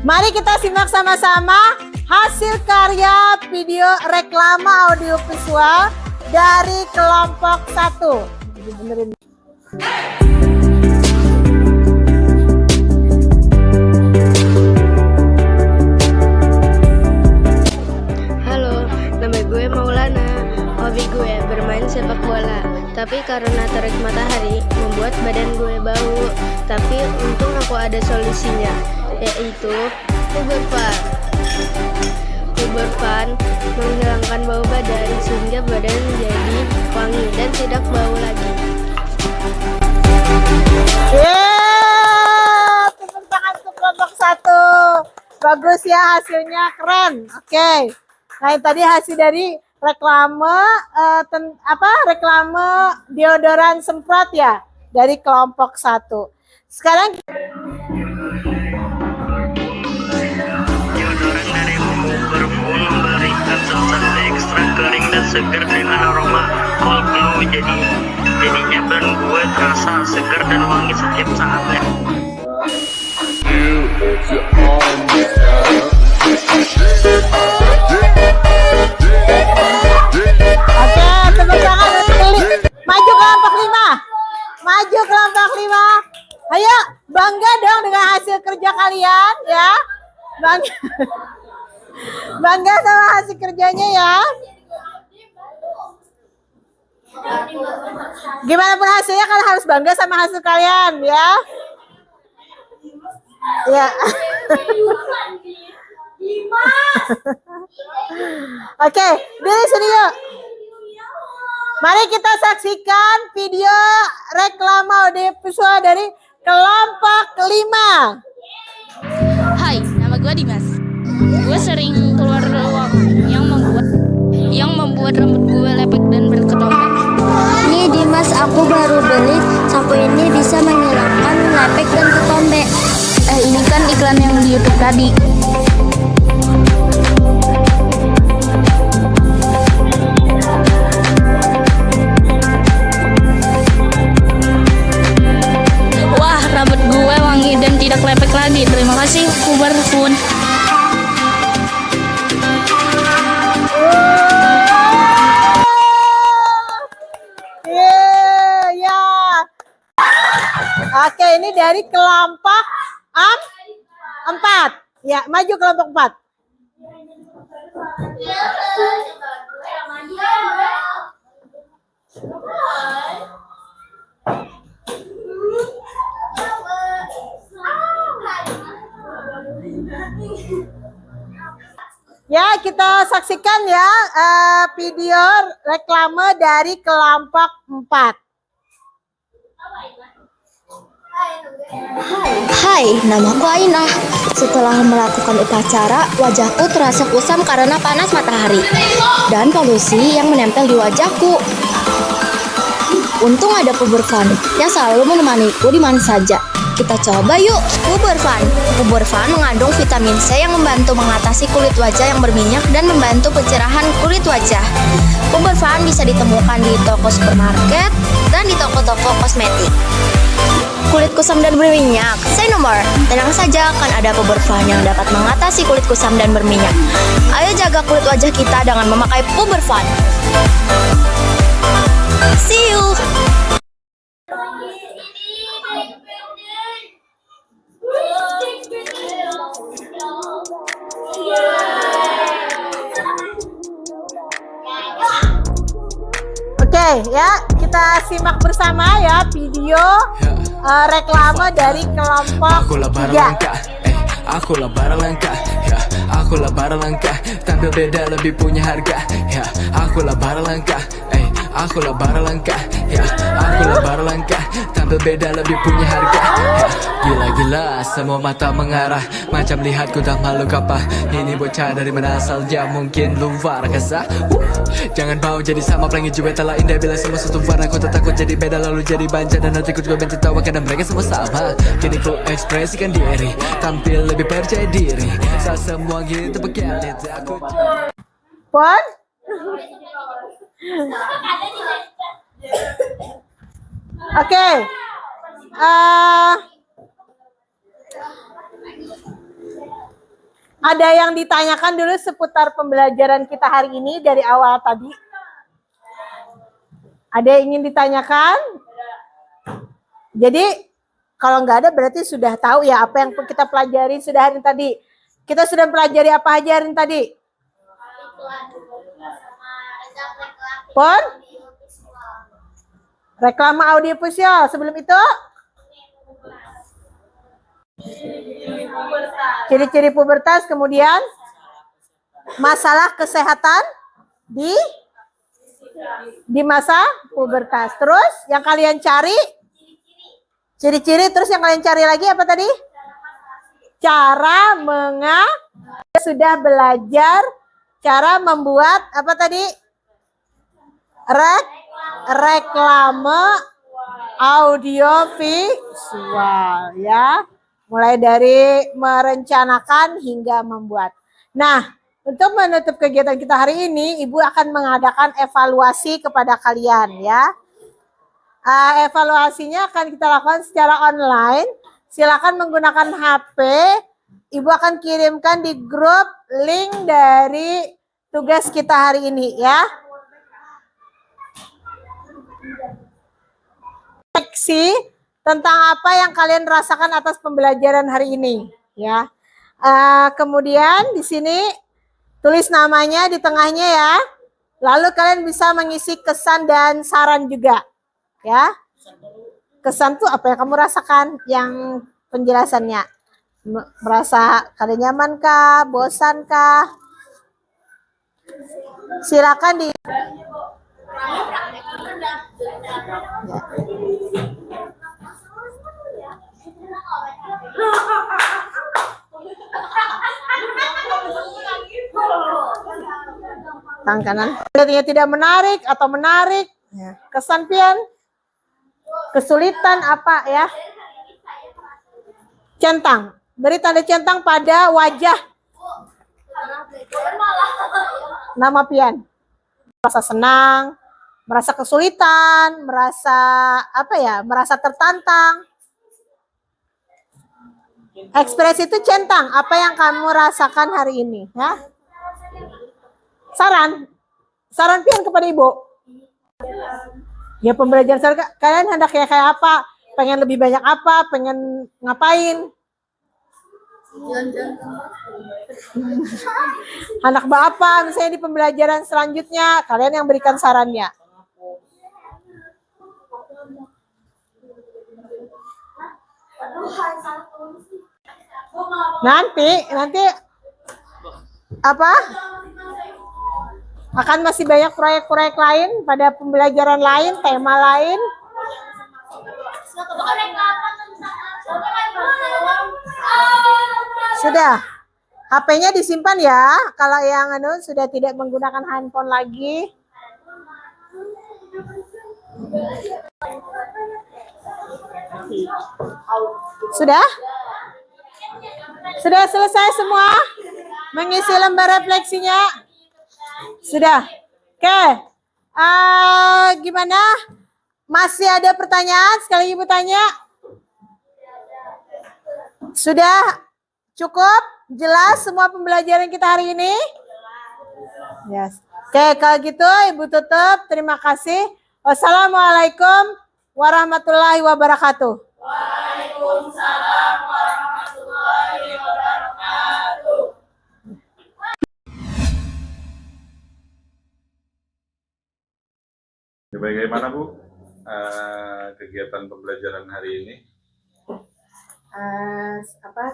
Mari kita simak sama-sama hasil karya video reklame audiovisual dari kelompok 1. Benerin. Hobi gue bermain sepak bola, tapi karena terik matahari membuat badan gue bau. Tapi untung aku ada solusinya, yaitu Uberfan. Uberfan menghilangkan bau badan sehingga badan jadi wangi dan tidak bau lagi. Tepuk tangan untuk kelompok 1. Bagus ya hasilnya keren. Oke. Nah, ini tadi hasil dari reklame reklame deodoran semprot ya dari kelompok 1. Sekarang Deodoran dari bumbu berembun memberikan sensasi ekstra kering dan segar dengan aroma cold glue, jadinya brand gue terasa segar dan wangi setiap saatnya. oke, tepuk tangan untuk Lili. Maju kelompok 5. Maju kelompok 5. Ayo, bangga dong dengan hasil kerja kalian ya. Bangga. Bangga sama hasil kerjanya ya. Gimana pun hasilnya kalian harus bangga sama hasil kalian ya. Ya. Oke, dari sini yuk. Mari kita saksikan video reklame audiovisual dari kelompok 5. Hai, nama gue Dimas. Gue sering keluar ruang yang membuat rambut gue lepek dan berketombe. Nih Dimas, aku baru beli sampo ini bisa menghilangkan lepek dan ketombe. Ini kan iklan yang di YouTube tadi. Wah, rambut gue wangi dan tidak lepek lagi. Terima kasih, Uberfun. Ya. Oke, ini dari kelompok 4. Ya, maju kelompok 4. Ya, kita saksikan ya video reklame dari kelompok 4. Hai, namaku Ainah. Setelah melakukan upacara, wajahku terasa kusam karena panas matahari dan polusi yang menempel di wajahku. Untung ada Puberfan yang selalu menemaniku di mana saja. Kita coba yuk, Puberfan. Puberfan mengandung vitamin C yang membantu mengatasi kulit wajah yang berminyak dan membantu pencerahan kulit wajah. Puberfan bisa ditemukan di toko supermarket dan di toko-toko kosmetik. Kulit kusam dan berminyak, say no more. Tenang saja, kan ada Puberfan yang dapat mengatasi kulit kusam dan berminyak. Ayo jaga kulit wajah kita dengan memakai Puberfan. See you. Oke ya, kita simak bersama ya video reklame dari kelompok 3. Aku lah Baralangka, ya. Aku lah Baralangka, tampil beda lebih punya harga, ya. Aku lah Baralangka, aku lah Baralangka, ya. Aku lah Baralangka, tampil beda lebih punya harga, ya. Gila-gila, semua mata mengarah, macam lihatku tak malu apa. Ini bocah dari mana asalnya, mungkin luar angkasa. Jangan mau jadi sama pelangi juga telah indah. Bila semua satu warna, aku tak takut jadi beda lalu jadi banja. Dan nanti ku juga benci tawa karena mereka semua sama. Kini ku ekspresikan diri, tampil lebih percaya diri. Saat semua gitu begitu aku Pon? Oke. Ada yang ditanyakan dulu seputar pembelajaran kita hari ini dari awal tadi? Ada yang ingin ditanyakan? Jadi kalau nggak ada berarti sudah tahu ya apa yang kita pelajari sudah hari tadi. Kita sudah pelajari apa aja hari tadi? Pon? Reklame audiovisual. Sebelum itu? Ciri-ciri pubertas, kemudian masalah kesehatan di masa pubertas. Terus yang kalian cari ciri-ciri, terus yang kalian cari lagi apa tadi? Cara mengatasi Sudah belajar cara membuat apa tadi? Reklame audiovisual ya. Mulai dari merencanakan hingga membuat. Nah, untuk menutup kegiatan kita hari ini, Ibu akan mengadakan evaluasi kepada kalian ya. Evaluasinya akan kita lakukan secara online. Silakan menggunakan HP. Ibu akan kirimkan di grup link dari tugas kita hari ini ya. Refleksi tentang apa yang kalian rasakan atas pembelajaran hari ini ya. Kemudian di sini tulis namanya di tengahnya ya. Lalu kalian bisa mengisi kesan dan saran juga ya. Kesan tuh apa yang kamu rasakan, yang penjelasannya. Merasa kalian nyaman kah, bosan kah? Silakan di tangan kanan. Kelihatannya tidak menarik atau menarik. Kesan pian, kesulitan apa ya? Centang. Beri tanda centang pada wajah. Nama pian. Merasa senang, merasa kesulitan, merasa apa ya? Merasa tertantang. Ekspresi itu centang. Apa yang kamu rasakan hari ini? Ya? Saran pian kepada ibu. Ya pembelajaran kalian hendaknya kayak apa? Pengen lebih banyak apa? Pengen ngapain? Anak apa? Misalnya di pembelajaran selanjutnya kalian yang berikan sarannya. Nanti apa? Akan masih banyak proyek-proyek lain pada pembelajaran lain, tema lain. Sudah. HP-nya disimpan ya. Kalau yang sudah tidak menggunakan handphone lagi. Sudah? Sudah selesai semua? Mengisi lembar refleksinya? Sudah. Oke. Gimana? Masih ada pertanyaan? Sekali ibu tanya. Sudah cukup? Jelas semua pembelajaran kita hari ini? Yes. Oke, kalau gitu ibu tutup. Terima kasih. Wassalamualaikum warahmatullahi wabarakatuh. Waalaikumsalam warahmatullahi wabarakatuh. Bagaimana Bu kegiatan pembelajaran hari ini?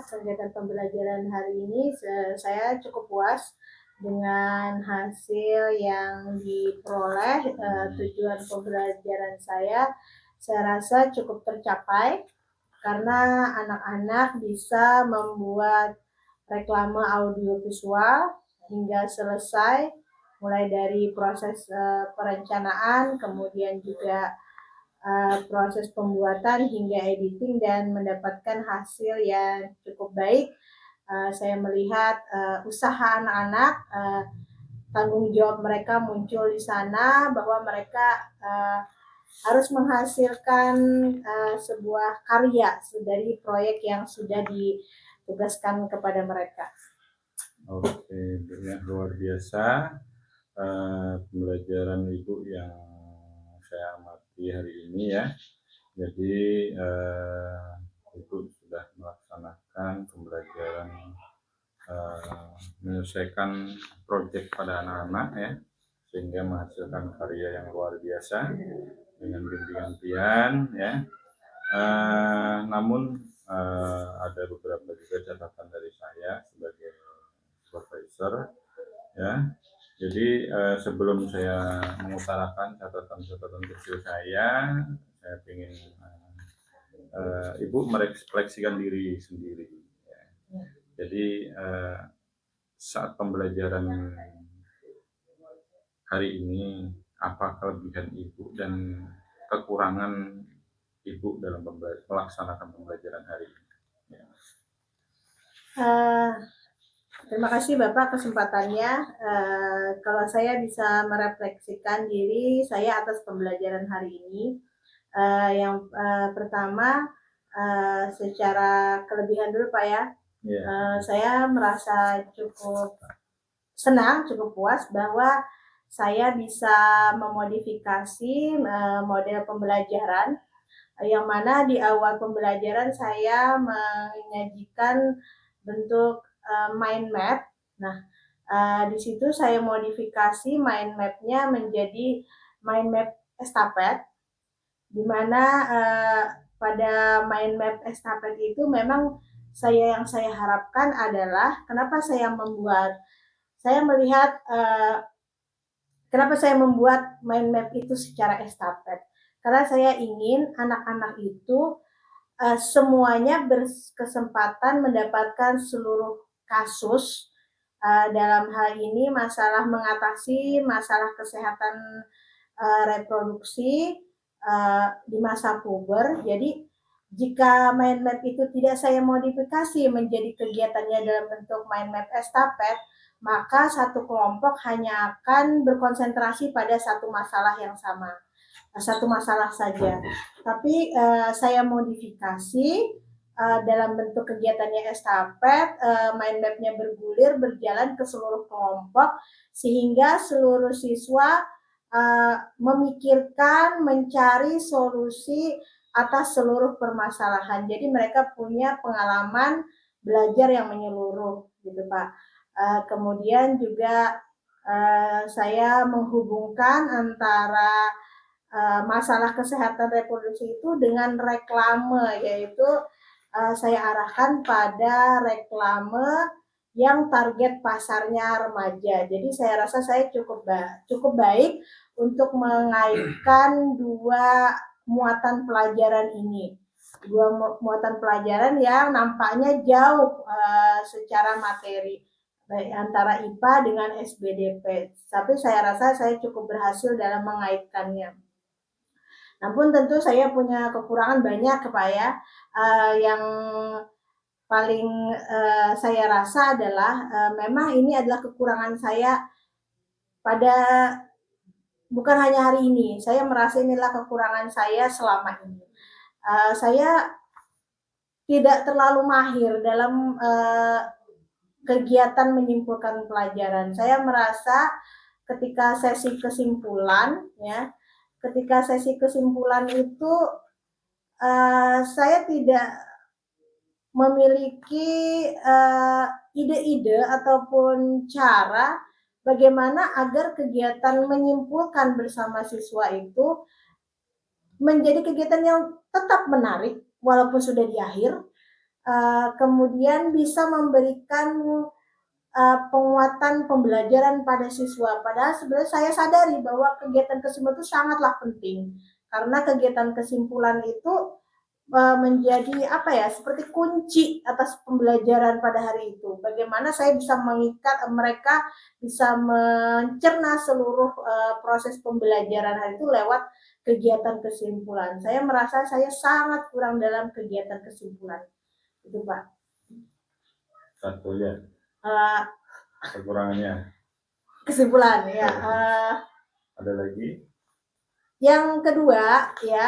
Kegiatan pembelajaran hari ini saya cukup puas dengan hasil yang diperoleh. Tujuan pembelajaran saya rasa cukup tercapai karena anak-anak bisa membuat reklame audiovisual hingga selesai, mulai dari proses perencanaan, kemudian juga proses pembuatan hingga editing dan mendapatkan hasil yang cukup baik. Saya melihat usaha anak-anak, tanggung jawab mereka muncul di sana bahwa mereka harus menghasilkan sebuah karya dari proyek yang sudah ditugaskan kepada mereka. Oke, luar biasa pembelajaran Ibu yang saya amati hari ini ya. Jadi Ibu sudah melaksanakan pembelajaran menyelesaikan proyek pada anak-anak ya, sehingga menghasilkan karya yang luar biasa dengan bimbingan pian ya. Namun ada beberapa juga catatan dari saya sebagai supervisor ya. Jadi sebelum saya mengutarakan catatan-catatan kecil saya ingin Ibu merefleksikan diri sendiri. Ya. Jadi saat pembelajaran hari ini, apa kelebihan Ibu dan kekurangan Ibu dalam melaksanakan pembelajaran hari ini? Ya. Terima kasih Bapak kesempatannya. Kalau saya bisa merefleksikan diri saya atas pembelajaran hari ini, yang pertama secara kelebihan dulu Pak ya. Saya merasa cukup senang, cukup puas bahwa saya bisa memodifikasi model pembelajaran, yang mana di awal pembelajaran saya menyajikan bentuk mind map. Nah, di situ saya modifikasi mind map-nya menjadi mind map estafet, di mana pada mind map estafet itu memang yang saya harapkan adalah kenapa saya melihat kenapa saya membuat mind map itu secara estafet. Karena saya ingin anak-anak itu semuanya berkesempatan mendapatkan seluruh kasus dalam hal ini masalah mengatasi masalah kesehatan reproduksi di masa puber. Jadi jika mind map itu tidak saya modifikasi menjadi kegiatannya dalam bentuk mind map estafet, maka satu kelompok hanya akan berkonsentrasi pada satu masalah yang sama, satu masalah saja. Tapi saya modifikasi dalam bentuk kegiatannya estafet, mind map-nya bergulir, berjalan ke seluruh kelompok, sehingga seluruh siswa memikirkan, mencari solusi atas seluruh permasalahan. Jadi mereka punya pengalaman belajar yang menyeluruh, gitu Pak. Kemudian juga saya menghubungkan antara masalah kesehatan reproduksi itu dengan reklame, yaitu saya arahkan pada reklame yang target pasarnya remaja. Jadi saya rasa saya cukup baik untuk mengaitkan dua muatan pelajaran ini. Dua muatan pelajaran yang nampaknya jauh secara materi, baik antara IPA dengan SBDP. Tapi saya rasa saya cukup berhasil dalam mengaitkannya. Namun tentu saya punya kekurangan banyak Pak ya. Yang paling saya rasa adalah memang ini adalah kekurangan saya pada bukan hanya hari ini. Saya merasa inilah kekurangan saya selama ini. Saya tidak terlalu mahir dalam kegiatan menyimpulkan pelajaran. Saya merasa ketika sesi kesimpulan itu saya tidak memiliki ide-ide ataupun cara bagaimana agar kegiatan menyimpulkan bersama siswa itu menjadi kegiatan yang tetap menarik walaupun sudah di akhir, kemudian bisa memberikan penguatan pembelajaran pada siswa. Padahal sebenarnya saya sadari bahwa kegiatan kesimpulan itu sangatlah penting, karena kegiatan kesimpulan itu menjadi seperti kunci atas pembelajaran pada hari itu. Bagaimana saya bisa mengikat mereka bisa mencerna seluruh proses pembelajaran hari itu lewat kegiatan kesimpulan. Saya merasa saya sangat kurang dalam kegiatan kesimpulan. Itu Pak. Satu ya. Kekurangannya. Kesimpulan ya. Ada lagi? Yang kedua ya,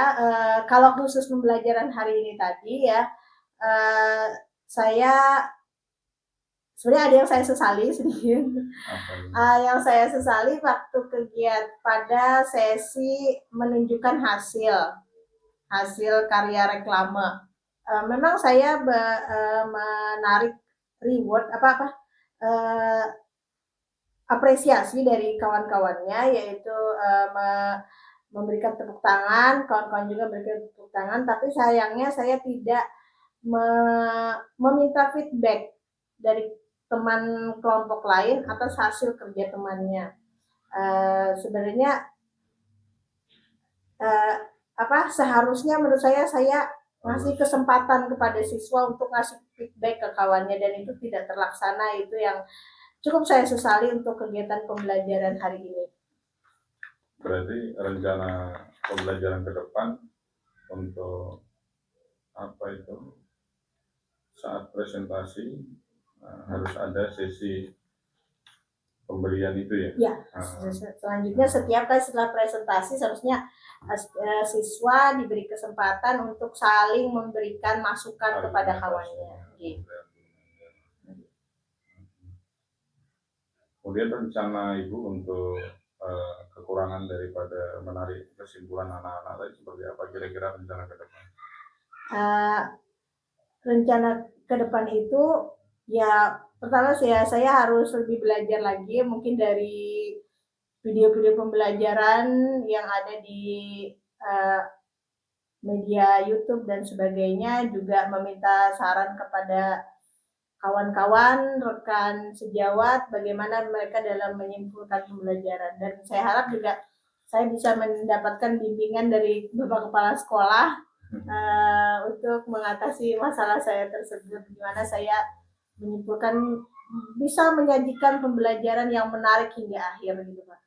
kalau khusus pembelajaran hari ini tadi ya, saya sebenarnya ada yang saya sesali sedikit. Yang saya sesali waktu kegiatan pada sesi menunjukkan hasil karya reklame. Memang saya menarik reward apresiasi dari kawan-kawannya, yaitu memberikan tepuk tangan, kawan-kawan juga memberikan tepuk tangan, tapi sayangnya saya tidak meminta feedback dari teman kelompok lain atas hasil kerja temannya. Sebenarnya seharusnya menurut saya ngasih kesempatan kepada siswa untuk ngasih feedback ke kawannya, dan itu tidak terlaksana. Itu yang cukup saya sesali untuk kegiatan pembelajaran hari ini. Berarti rencana pembelajaran ke depan untuk apa itu, saat presentasi harus ada sesi pemberian itu ya? Ya, selanjutnya setiap kali setelah presentasi seharusnya siswa diberi kesempatan untuk saling memberikan masukan kepada kawannya. Gitu. Kemudian rencana Ibu untuk kekurangan daripada menarik kesimpulan anak-anak tadi seperti apa kira-kira rencana ke depan? Rencana ke depan itu ya pertama saya harus lebih belajar lagi mungkin dari video-video pembelajaran yang ada di media YouTube dan sebagainya, juga meminta saran kepada kawan-kawan, rekan sejawat, bagaimana mereka dalam menyimpulkan pembelajaran. Dan saya harap juga saya bisa mendapatkan bimbingan dari Bapak Kepala Sekolah untuk mengatasi masalah saya tersebut, di mana saya menyimpulkan bisa menyajikan pembelajaran yang menarik hingga akhir gitu Pak.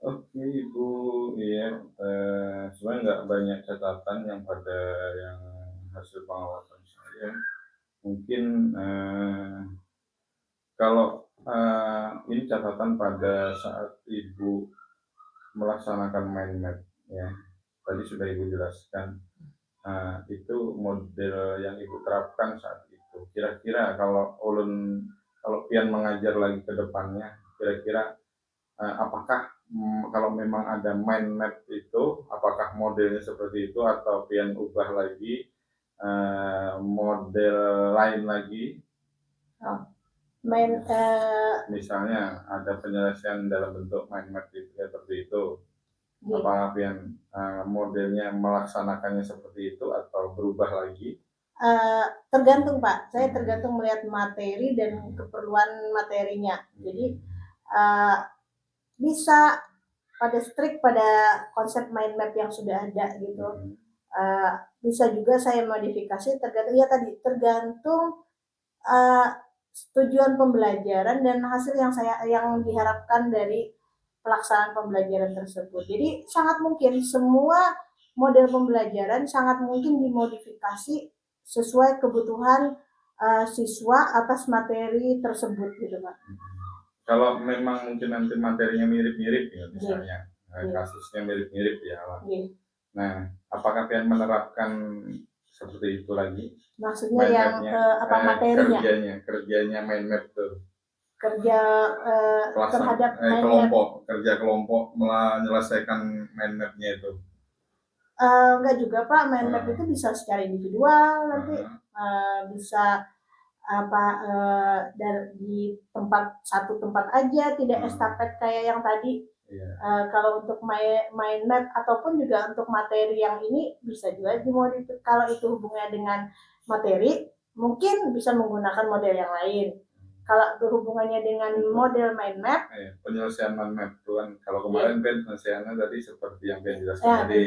Oke Ibu, iya sebenarnya nggak banyak catatan yang pada yang hasil pengawasan saya. Mungkin kalau ini catatan pada saat Ibu melaksanakan mind map ya, tadi sudah Ibu jelaskan. Itu model yang Ibu terapkan saat itu. Kira-kira kalau ulun, kalau pian mengajar lagi ke depannya, kira-kira apakah kalau memang ada mind map itu, apakah modelnya seperti itu atau pian ubah lagi model lain lagi? Misalnya ada penyelesaian dalam bentuk mind map itu, seperti itu. Apakah pian modelnya melaksanakannya seperti itu atau berubah lagi? Tergantung Pak, saya tergantung melihat materi dan keperluan materinya. Jadi bisa pada strict pada konsep mind map yang sudah ada gitu. Bisa juga saya modifikasi tergantung tujuan pembelajaran dan hasil yang diharapkan dari pelaksanaan pembelajaran tersebut. Jadi sangat mungkin semua model pembelajaran sangat mungkin dimodifikasi sesuai kebutuhan siswa atas materi tersebut gitu Pak. Kalau memang mungkin nanti materinya mirip-mirip ya misalnya, kasusnya mirip-mirip ya. Nah, apakah kalian menerapkan seperti itu lagi? Maksudnya yang materinya? Kerjanya mind map tuh. Kerja terhadap kerja kelompok menyelesaikan mind mapnya itu. Enggak juga Pak, mind map itu bisa secara individual nanti, bisa di satu tempat aja, tidak estafet kayak yang tadi. Kalau untuk mind map ataupun juga untuk materi yang ini bisa juga dimodifikasi. Kalau itu hubungannya dengan materi, mungkin bisa menggunakan model yang lain. Kalau berhubungannya dengan model mind map, penyelesaian mind map itu kan kalau kemarin penyelesaiannya tadi seperti yang Pian jelaskan tadi.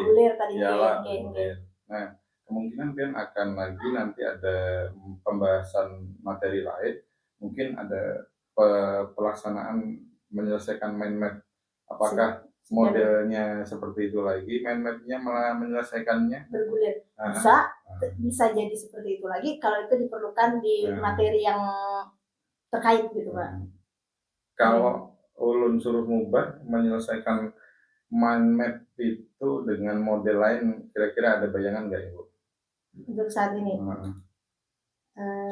Nah, kemungkinan Pian akan lagi nanti ada pembahasan materi lain, mungkin ada pelaksanaan menyelesaikan mind map. Apakah modelnya seperti itu lagi, mind mapnya malah menyelesaikannya bergulir? Bisa jadi seperti itu lagi kalau itu diperlukan di materi yang terkait gitu Pak. Kalau ulun suruh mubah menyelesaikan mind map itu dengan model lain, kira-kira ada bayangan nggak Ibu? Untuk saat ini?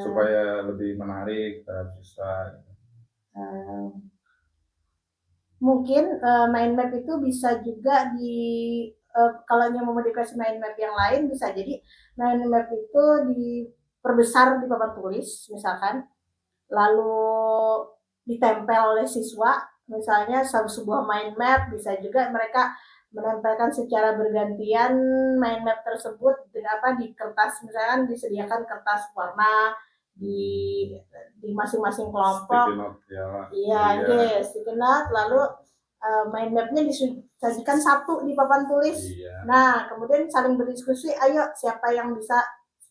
Supaya lebih menarik, bisa. Mungkin mind map itu bisa juga kalau yang memodifikasi mind map yang lain, bisa jadi mind map itu diperbesar di papan tulis misalkan, lalu ditempel oleh siswa, misalnya sebuah mind map. Bisa juga mereka menempelkan secara bergantian mind map tersebut di kertas, misalkan disediakan kertas warna di masing-masing kelompok. Sticky note, lalu mind mapnya disajikan satu di papan tulis. Nah, kemudian saling berdiskusi, ayo siapa yang bisa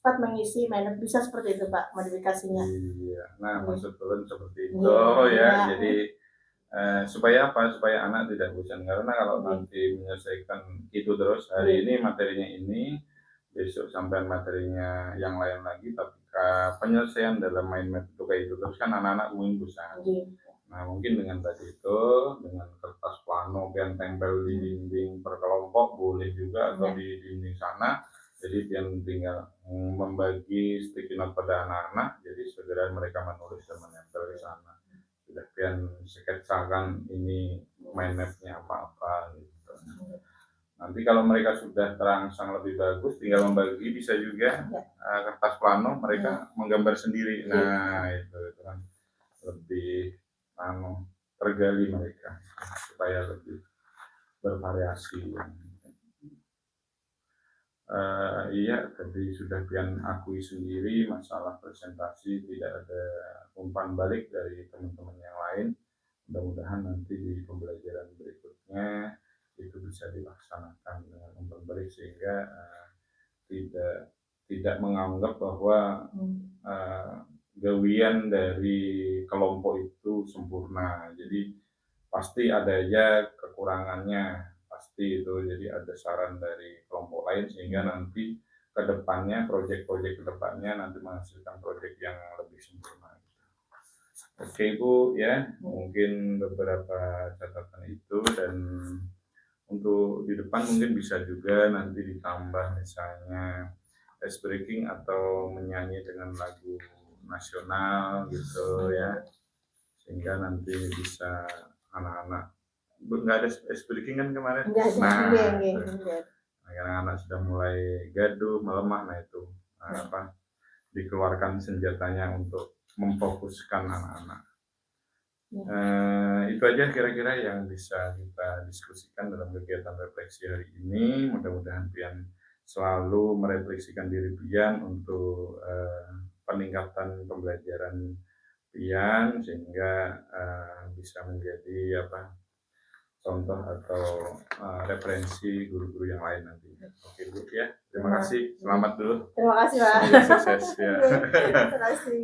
cepat mengisi mind map. Bisa seperti itu Pak modifikasinya. Iya, nah maksud ulun seperti itu Iya. ya. Jadi supaya apa? Supaya anak tidak bosan, karena kalau nanti menyelesaikan itu terus, hari ini materinya ini, besok sampai materinya yang lain lagi, tapi penyelesaian dalam mind map itu kayak itu terus kan anak-anak mungkin bosan. Nah mungkin dengan tadi itu, dengan kertas plano yang tempel di dinding per kelompok boleh juga, atau di dinding sana. Jadi dia tinggal membagi sticky note pada anak-anak, jadi segera mereka menulis dan menempel di sana. Sudah pian sketsakan ini mind map-nya apa-apa gitu. Nanti kalau mereka sudah terangsang lebih bagus, tinggal membagi, bisa juga kertas plano mereka menggambar sendiri. Nah itu kan lebih tergali mereka supaya lebih bervariasi. Iya, tadi sudah pian akui sendiri masalah presentasi tidak ada umpan balik dari teman-teman yang lain. Mudah-mudahan nanti di pembelajaran berikutnya itu bisa dilaksanakan dengan umpan balik, sehingga tidak menganggap bahwa gawian dari kelompok itu sempurna. Jadi pasti ada aja kekurangannya, pasti itu. Jadi ada saran dari kelompok lain, sehingga nanti kedepannya, proyek-proyek kedepannya nanti menghasilkan proyek yang lebih sempurna. Oke Bu ya, mungkin beberapa catatan itu, dan untuk di depan mungkin bisa juga nanti ditambah misalnya ice breaking atau menyanyi dengan lagu nasional gitu ya, sehingga nanti bisa anak-anak, nggak ada ice breaking kan kemarin. Nah, anak-anak sudah mulai gaduh, melemah, nah itu dikeluarkan senjatanya untuk memfokuskan anak-anak. Itu aja kira-kira yang bisa kita diskusikan dalam kegiatan refleksi hari ini. Mudah-mudahan pian selalu merefleksikan diri pian untuk peningkatan pembelajaran pian, sehingga bisa menjadi contoh atau referensi guru-guru yang lain nanti. Oke Bu ya, terima kasih. Selamat dulu. Terima kasih Pak. Sukses ya. Terima kasih.